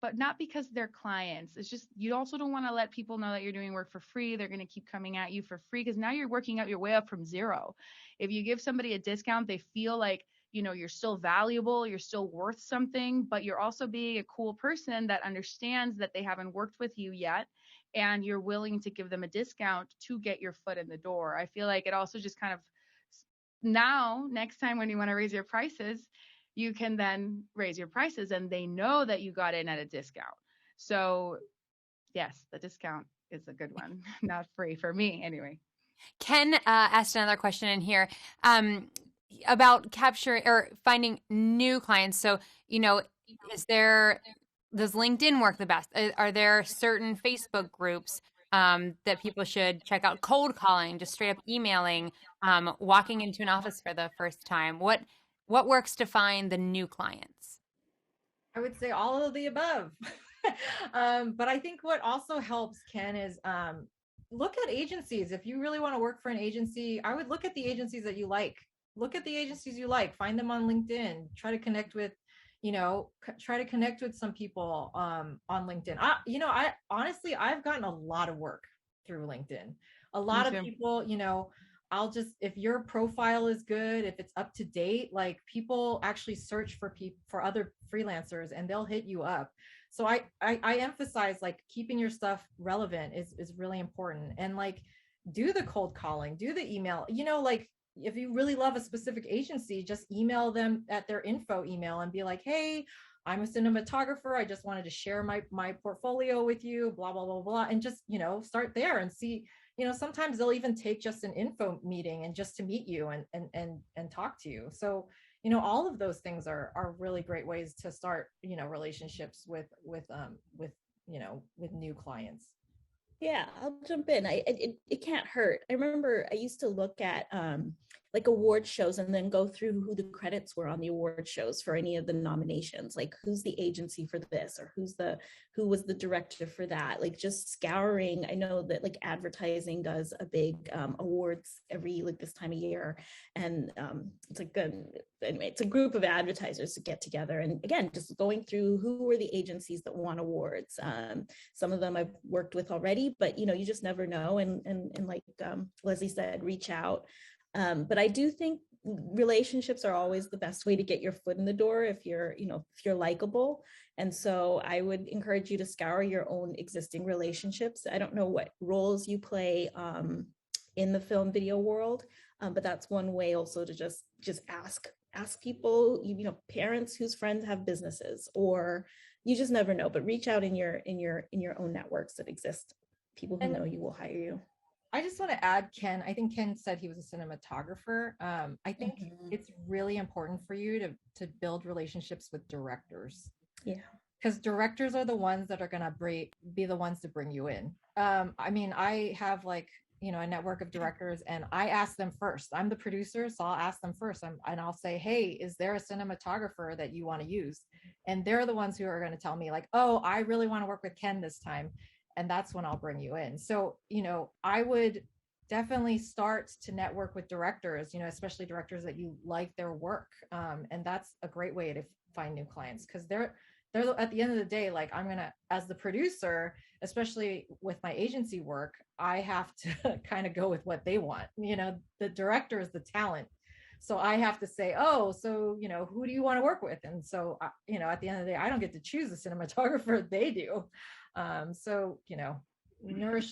but not because they're clients. It's just, you also don't want to let people know that you're doing work for free. They're going to keep coming at you for free, because now you're working out your way up from zero. If you give somebody a discount, they feel like, you know, you're still valuable, you're still worth something, but you're also being a cool person that understands that they haven't worked with you yet, and you're willing to give them a discount to get your foot in the door. I feel like it also just kind of, now, next time when you want to raise your prices, you can then raise your prices and they know that you got in at a discount. So yes, the discount is a good one. Not free for me anyway. Ken asked another question in here about capturing or finding new clients. So, you know, does LinkedIn work the best? Are there certain Facebook groups that people should check out? Cold calling, just straight up emailing, walking into an office for the first time. What works to find the new clients? I would say all of the above. But I think what also helps, Ken, is look at agencies. If you really want to work for an agency, I would look at the agencies that you like. Look at the agencies you like. Find them on LinkedIn. Try to connect with, try to connect with some people on LinkedIn. I honestly, I've gotten a lot of work through LinkedIn. A Me lot of too. people, I'll just, if your profile is good, if it's up to date, like people actually search for other freelancers and they'll hit you up. So I emphasize like keeping your stuff relevant is really important. And like do the cold calling, do the email, like if you really love a specific agency, just email them at their info email and be like, hey, I'm a cinematographer. I just wanted to share my portfolio with you, blah, blah, blah, blah. And just, start there and see, sometimes they'll even take just an info meeting and just to meet you and talk to you. So, all of those things are really great ways to start, relationships with new clients. Yeah, I'll jump in. It can't hurt. I remember I used to look at like award shows and then go through who the credits were on the award shows for any of the nominations, like who's the agency for this or who was the director for that. Like just scouring. I know that like advertising does a big awards every like this time of year, and it's a group of advertisers to get together and again just going through who were the agencies that won awards. Some of them I've worked with already, but you just never know. And like Leslie said, reach out. But I do think relationships are always the best way to get your foot in the door if you're likable. And so I would encourage you to scour your own existing relationships. I don't know what roles you play in the film video world, but that's one way also to just ask people, parents whose friends have businesses, or you just never know, but reach out in your own networks that exist. People who know you will hire you. I just want to add, Ken, I think Ken said he was a cinematographer. I think it's really important for you to build relationships with directors. Yeah. Because directors are the ones that are going to be the ones to bring you in. I have like, a network of directors and I ask them first. I'm the producer, so I'll ask them first. And I'll say, hey, is there a cinematographer that you want to use? And they're the ones who are going to tell me like, oh, I really want to work with Ken this time. And that's when I'll bring you in. So, I would definitely start to network with directors, especially directors that you like their work. And that's a great way to find new clients because they're at the end of the day, like I'm going to, as the producer, especially with my agency work, I have to kind of go with what they want. The director is the talent. So I have to say, oh, so, who do you want to work with? And so, at the end of the day, I don't get to choose the cinematographer, they do. So,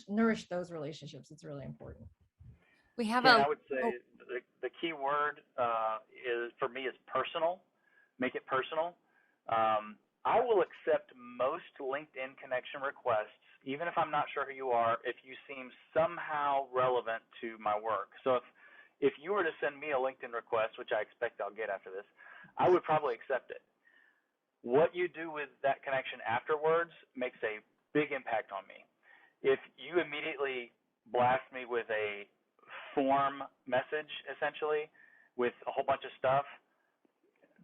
nourish those relationships. It's really important. We have I would say the key word is for me is personal. Make it personal. I will accept most LinkedIn connection requests, even if I'm not sure who you are, if you seem somehow relevant to my work. So if you were to send me a LinkedIn request, which I expect I'll get after this, I would probably accept it. What you do with that connection afterwards makes a big impact on me. If you immediately blast me with a form message, essentially, with a whole bunch of stuff,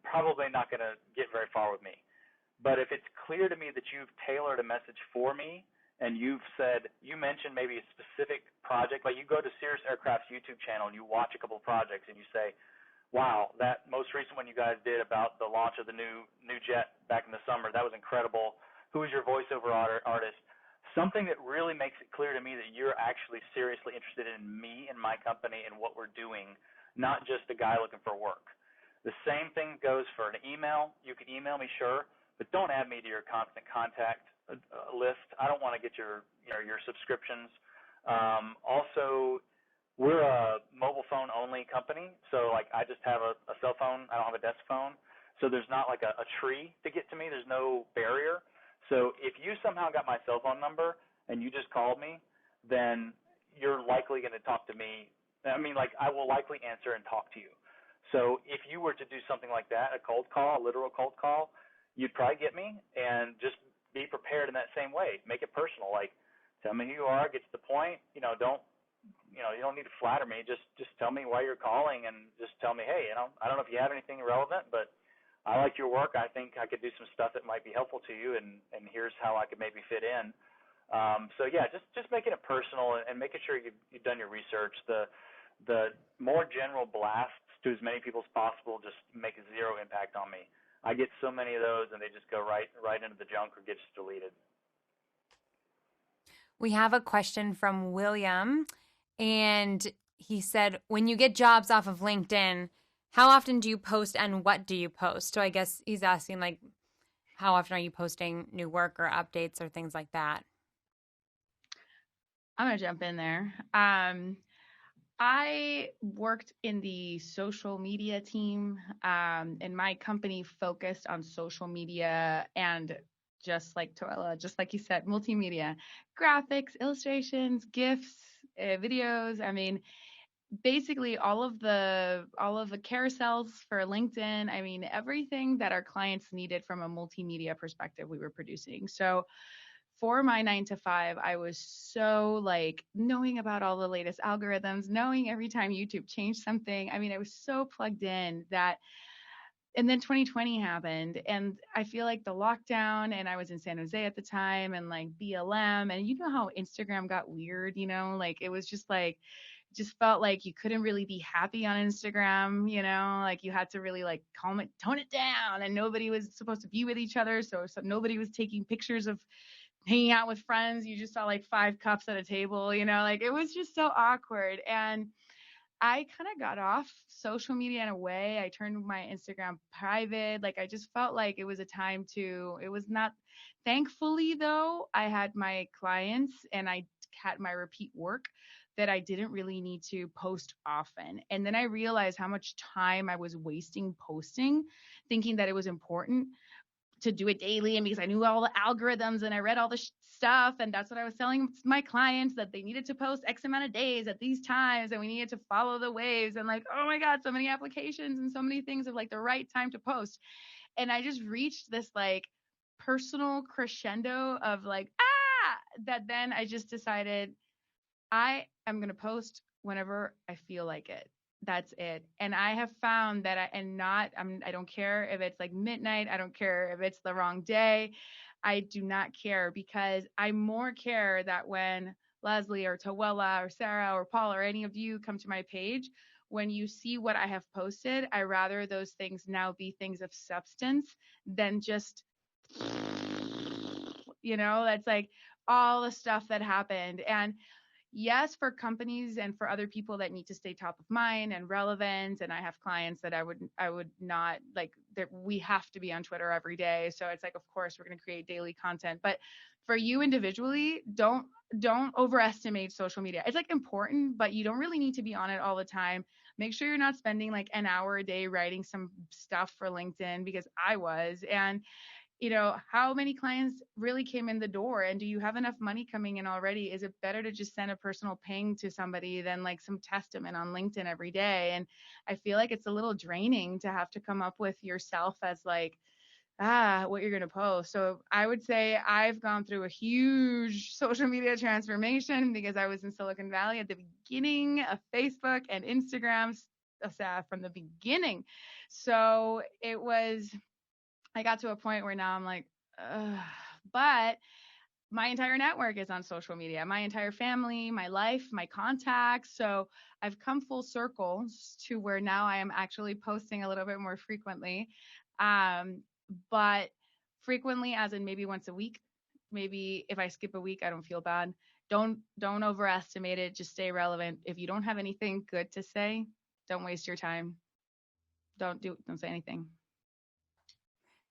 probably not going to get very far with me. But if it's clear to me that you've tailored a message for me and you've said, you mentioned maybe a specific project, like you go to Cirrus Aircraft's YouTube channel and you watch a couple of projects and you say, wow, that most recent one you guys did about the launch of the new jet back in the summer, that was incredible. Who is your voiceover artist? Something that really makes it clear to me that you're actually seriously interested in me and my company and what we're doing, not just a guy looking for work. The same thing goes for an email. You can email me, sure, but don't add me to your constant contact list. I don't want to get your subscriptions. Also, we're a mobile phone only company, so like I just have a cell phone. I don't have a desk phone, so there's not like a tree to get to me. There's no barrier. So if you somehow got my cell phone number and you just called me, then you're likely going to talk to me. I mean, like I will likely answer and talk to you. So if you were to do something like that, a cold call, a literal cold call, you'd probably get me, and just be prepared in that same way. Make it personal. Like, tell me who you are, get to the point. You don't need to flatter me. Just tell me why you're calling, and just tell me, hey, I don't know if you have anything relevant, but I like your work. I think I could do some stuff that might be helpful to you, and here's how I could maybe fit in. So yeah, just making it personal and making sure you've done your research. The more general blasts to as many people as possible just make zero impact on me. I get so many of those, and they just go right into the junk or get just deleted. We have a question from William, and he said, when you get jobs off of LinkedIn, how often do you post and what do you post? So I guess he's asking, like, how often are you posting new work or updates or things like that? I'm going to jump in there. I worked in the social media team, and my company focused on social media and just like Toella, just like you said, multimedia, graphics, illustrations, GIFs, videos. I mean, basically all of the carousels for LinkedIn. I mean, everything that our clients needed from a multimedia perspective, we were producing. So for my 9 to 5, I was so like knowing about all the latest algorithms, knowing every time YouTube changed something. I mean, I was so plugged in that. And then 2020 happened, and I feel like the lockdown, and I was in San Jose at the time, and like BLM, and you know how Instagram got weird, like it was just like, just felt like you couldn't really be happy on Instagram, like you had to really like tone it down, and nobody was supposed to be with each other. So nobody was taking pictures of hanging out with friends. You just saw like 5 cups at a table, like it was just so awkward. And I kind of got off social media in a way. I turned my Instagram private. Like I just felt like it was a time it was not, thankfully though, I had my clients and I had my repeat work that I didn't really need to post often. And then I realized how much time I was wasting posting, thinking that it was important to do it daily, and because I knew all the algorithms and I read all the stuff, and that's what I was telling my clients, that they needed to post X amount of days at these times, and we needed to follow the waves, and like, oh my God, so many applications and so many things of like the right time to post. And I just reached this like personal crescendo of like, that then I just decided I am going to post whenever I feel like it. That's it. And I have found that I don't care if it's like midnight. I don't care if it's the wrong day. I do not care, because I more care that when Leslie or Tawella or Sarah or Paul or any of you come to my page, when you see what I have posted, I rather those things now be things of substance than just, that's like all the stuff that happened. And yes, for companies and for other people that need to stay top of mind and relevant. And I have clients that I would not like, that we have to be on Twitter every day. So it's like, of course, we're going to create daily content. But for you individually, don't overestimate social media. It's like important, but you don't really need to be on it all the time. Make sure you're not spending like an hour a day writing some stuff for LinkedIn, because I was. And how many clients really came in the door, and do you have enough money coming in already? Is it better to just send a personal ping to somebody than like some testament on LinkedIn every day? And I feel like it's a little draining to have to come up with yourself as like, what you're going to post. So I would say I've gone through a huge social media transformation, because I was in Silicon Valley at the beginning of Facebook and Instagram from the beginning. So I got to a point where now I'm like, but my entire network is on social media, my entire family, my life, my contacts. So I've come full circle to where now I am actually posting a little bit more frequently. But frequently as in maybe once a week. Maybe if I skip a week, I don't feel bad. Don't overestimate it. Just stay relevant. If you don't have anything good to say, don't waste your time. Don't say anything.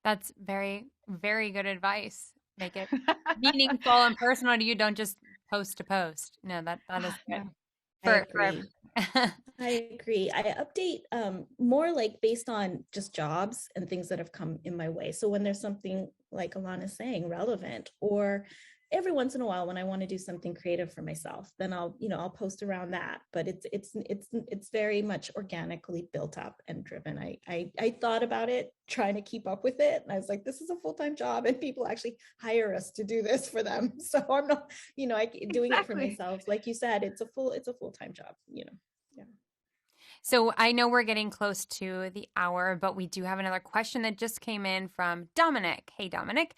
That's very, very good advice. Make it meaningful and personal to you. Don't just post to post. No, that is good. I agree. I update more like based on just jobs and things that have come in my way. So when there's something like Alana's saying relevant, or every once in a while when I want to do something creative for myself, then I'll post around that. But it's very much organically built up and driven. I thought about it, trying to keep up with it, and I was like, this is a full-time job, and people actually hire us to do this for them. So I'm not, doing it for myself. Like you said, it's a full-time job. Yeah. So I know we're getting close to the hour, but we do have another question that just came in from Dominic. Hey, Dominic.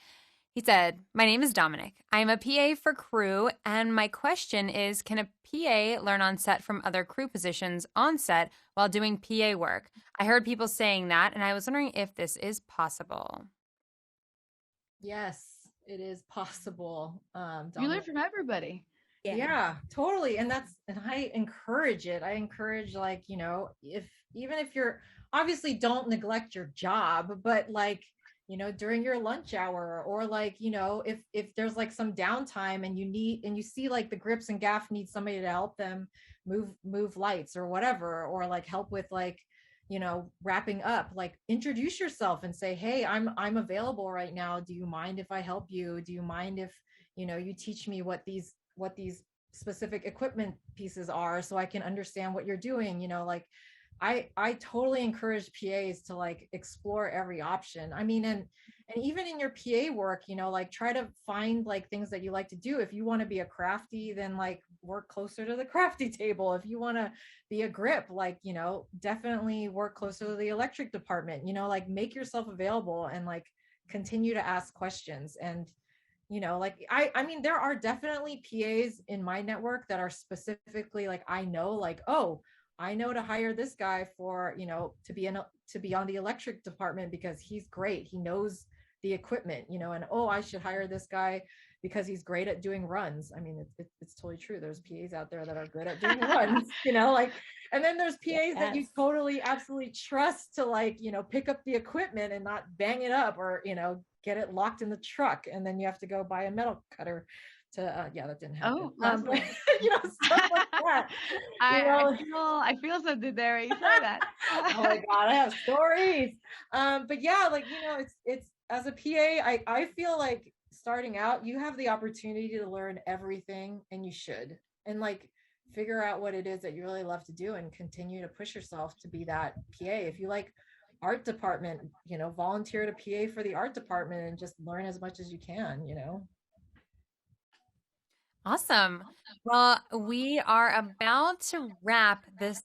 He said, "My name is Dominic. I'm a PA for crew, and my question is, can a PA learn on set from other crew positions on set while doing PA work? I heard people saying that, and I was wondering if this is possible." Yes, it is possible. You learn Dominic. from everybody. Yeah, totally. And I encourage it. I encourage, like, even if you're, obviously don't neglect your job, but like, during your lunch hour, or like, if there's like some downtime and you see like the grips and gaff need somebody to help them move lights or whatever, or like help with like, wrapping up, like introduce yourself and say, "Hey, I'm available right now. Do you mind if I help you? Do you mind if, you teach me what these specific equipment pieces are, so I can understand what you're doing?" Like I totally encourage PAs to like explore every option. I mean, and even in your PA work, like try to find like things that you like to do. If you want to be a crafty, then like work closer to the crafty table. If you want to be a grip, like, definitely work closer to the electric department. Like make yourself available and like continue to ask questions. And like I mean, there are definitely PAs in my network that are specifically like, I know, like, oh, I know to hire this guy for, to be on the electric department because he's great. He knows the equipment, and oh, I should hire this guy because he's great at doing runs. I mean, it's totally true. There's PAs out there that are good at doing runs, like, and then there's PAs that you totally absolutely trust to like, pick up the equipment and not bang it up, or, get it locked in the truck. And then you have to go buy a metal cutter to, that didn't happen. But, stuff like that. I feel something there when you say that. Oh my God, I have stories. But yeah, like, it's as a PA, I feel like starting out, you have the opportunity to learn everything, and you should, and like figure out what it is that you really love to do and continue to push yourself to be that PA. If you like art department, volunteer to PA for the art department and just learn as much as you can, Awesome. Well, we are about to wrap this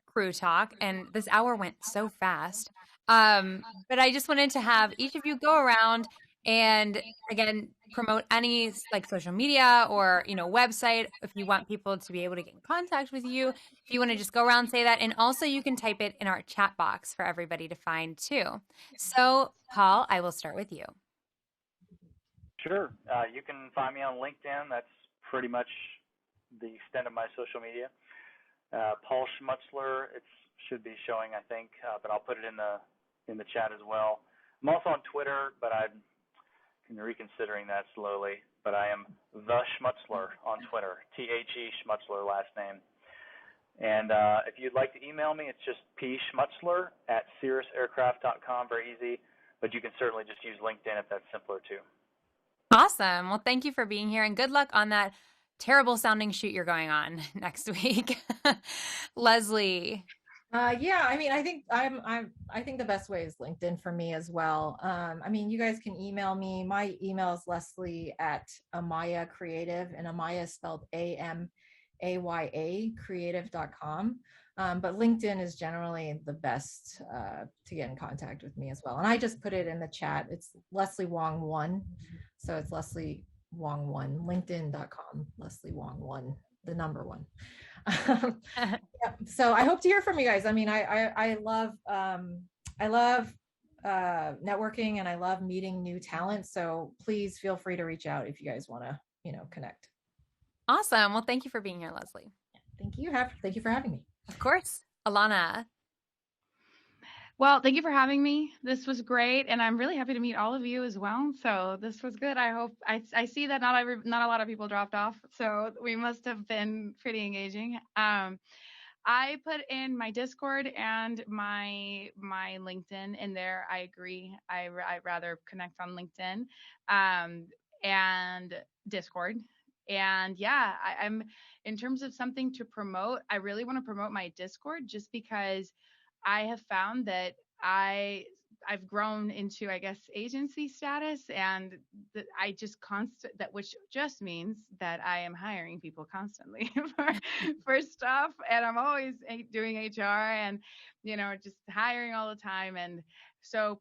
crew talk, and this hour went so fast. But I just wanted to have each of you go around and again promote any like social media or website if you want people to be able to get in contact with you. If you want to just go around and say that, and also you can type it in our chat box for everybody to find too. So Paul, I will start with you. Sure. You can find me on LinkedIn. That's pretty much the extent of my social media. Paul Schmutzler, it should be showing, I think, but I'll put it in the chat as well. I'm also on Twitter, but I'm reconsidering that slowly. But I am the Schmutzler on Twitter, THE Schmutzler last name. And if you'd like to email me, it's just pschmutzler@cirrusaircraft.com. Very easy. But you can certainly just use LinkedIn if that's simpler too. Awesome. Well, thank you for being here, and good luck on that terrible sounding shoot you're going on next week. Leslie. Yeah, I mean, I think the best way is LinkedIn for me as well. I mean, you guys can email me. My email is Leslie@Amaya Creative, and Amaya is spelled AMAYA creative.com. But LinkedIn is generally the best to get in contact with me as well. And I just put it in the chat. It's Leslie Wong 1. So it's Leslie Wong 1, LinkedIn.com, Leslie Wong 1, the number 1. Yeah. So I hope to hear from you guys. I mean, I love networking, and I love meeting new talent. So please feel free to reach out if you guys want to, connect. Awesome. Well, thank you for being here, Leslie. Thank you. Thank you for having me. Of course. Alana. Well, thank you for having me. This was great, and I'm really happy to meet all of you as well. So this was good. I hope I see that not a lot of people dropped off, so we must have been pretty engaging. I put in my Discord and my LinkedIn in there. I agree. I'd rather connect on LinkedIn and Discord. And yeah, I'm in terms of something to promote, I really want to promote my Discord, just because I have found that I've grown into, I guess, agency status, and that I just which just means that I am hiring people constantly for stuff, and I'm always doing HR and just hiring all the time. And so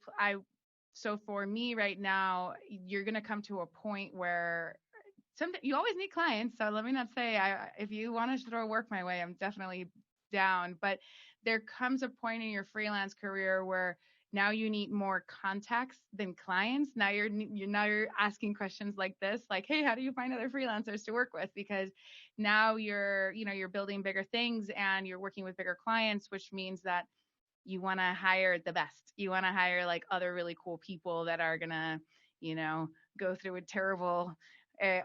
So for me right now, you're going to come to a point where you always need clients. So let me not say, if you want to throw work my way, I'm definitely down. But there comes a point in your freelance career where now you need more contacts than clients. Now you're asking questions like this, like, hey, how do you find other freelancers to work with? Because now you're building bigger things and you're working with bigger clients, which means that you want to hire the best. You want to hire like other really cool people that are gonna, go through a terrible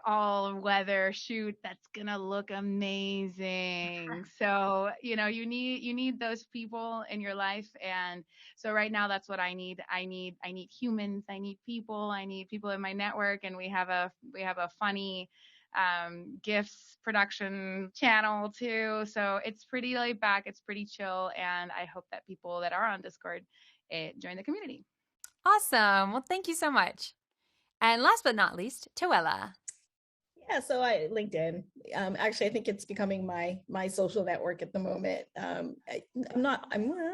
all weather shoot that's gonna look amazing. So you need those people in your life. And so right now that's what I need. I need humans. I need people in my network. And we have a funny gifts production channel too. So it's pretty laid back, it's pretty chill, and I hope that people that are on Discord join the community. Awesome. Well, thank you so much. And last but not least, Toella. Yeah, so LinkedIn. Actually, I think it's becoming my social network at the moment. I'm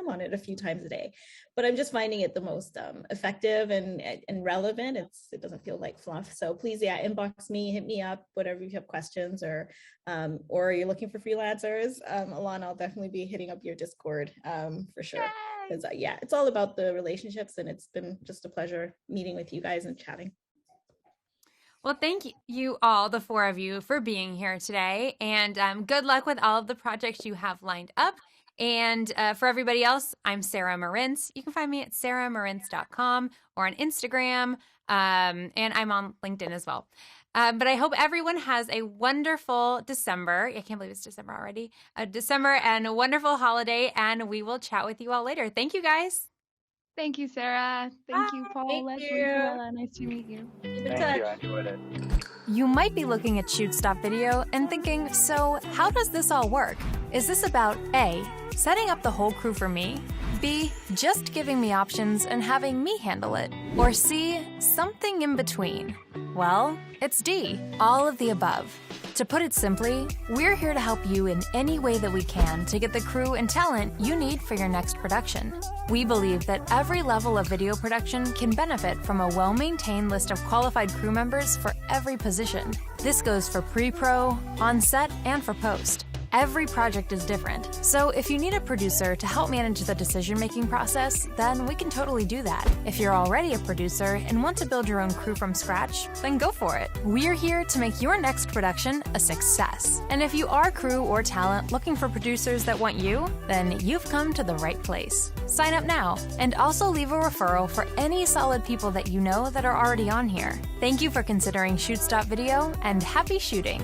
on it a few times a day, but I'm just finding it the most effective and relevant. It doesn't feel like fluff. So please, inbox me, hit me up, whatever you have questions, or you're looking for freelancers. Alana, I'll definitely be hitting up your Discord for sure. Because it's all about the relationships, and it's been just a pleasure meeting with you guys and chatting. Well, thank you all, the four of you, for being here today. And good luck with all of the projects you have lined up. And for everybody else, I'm Sarah Marintz. You can find me at sarahmarintz.com or on Instagram. And I'm on LinkedIn as well. But I hope everyone has a wonderful December. I can't believe it's December already. December and a wonderful holiday. And we will chat with you all later. Thank you, guys. Thank you, Sarah. Thank you, Paul. Thank Leslie, you. Joella. Nice to meet you. Keep in Thank touch. you. I enjoyed it. You might be looking at Shoot Stop Video and thinking, so how does this all work? Is this about A, setting up the whole crew for me? B, just giving me options and having me handle it? Or C, something in between? Well, it's D, all of the above. To put it simply, we're here to help you in any way that we can to get the crew and talent you need for your next production. We believe that every level of video production can benefit from a well-maintained list of qualified crew members for every position. This goes for pre-pro, on-set, and for post. Every project is different, so if you need a producer to help manage the decision-making process, then we can totally do that. If you're already a producer and want to build your own crew from scratch, then go for it. We're here to make your next production a success. And if you are crew or talent looking for producers that want you, then you've come to the right place. Sign up now, and also leave a referral for any solid people that you know that are already on here. Thank you for considering Shoot Stop Video, and happy shooting!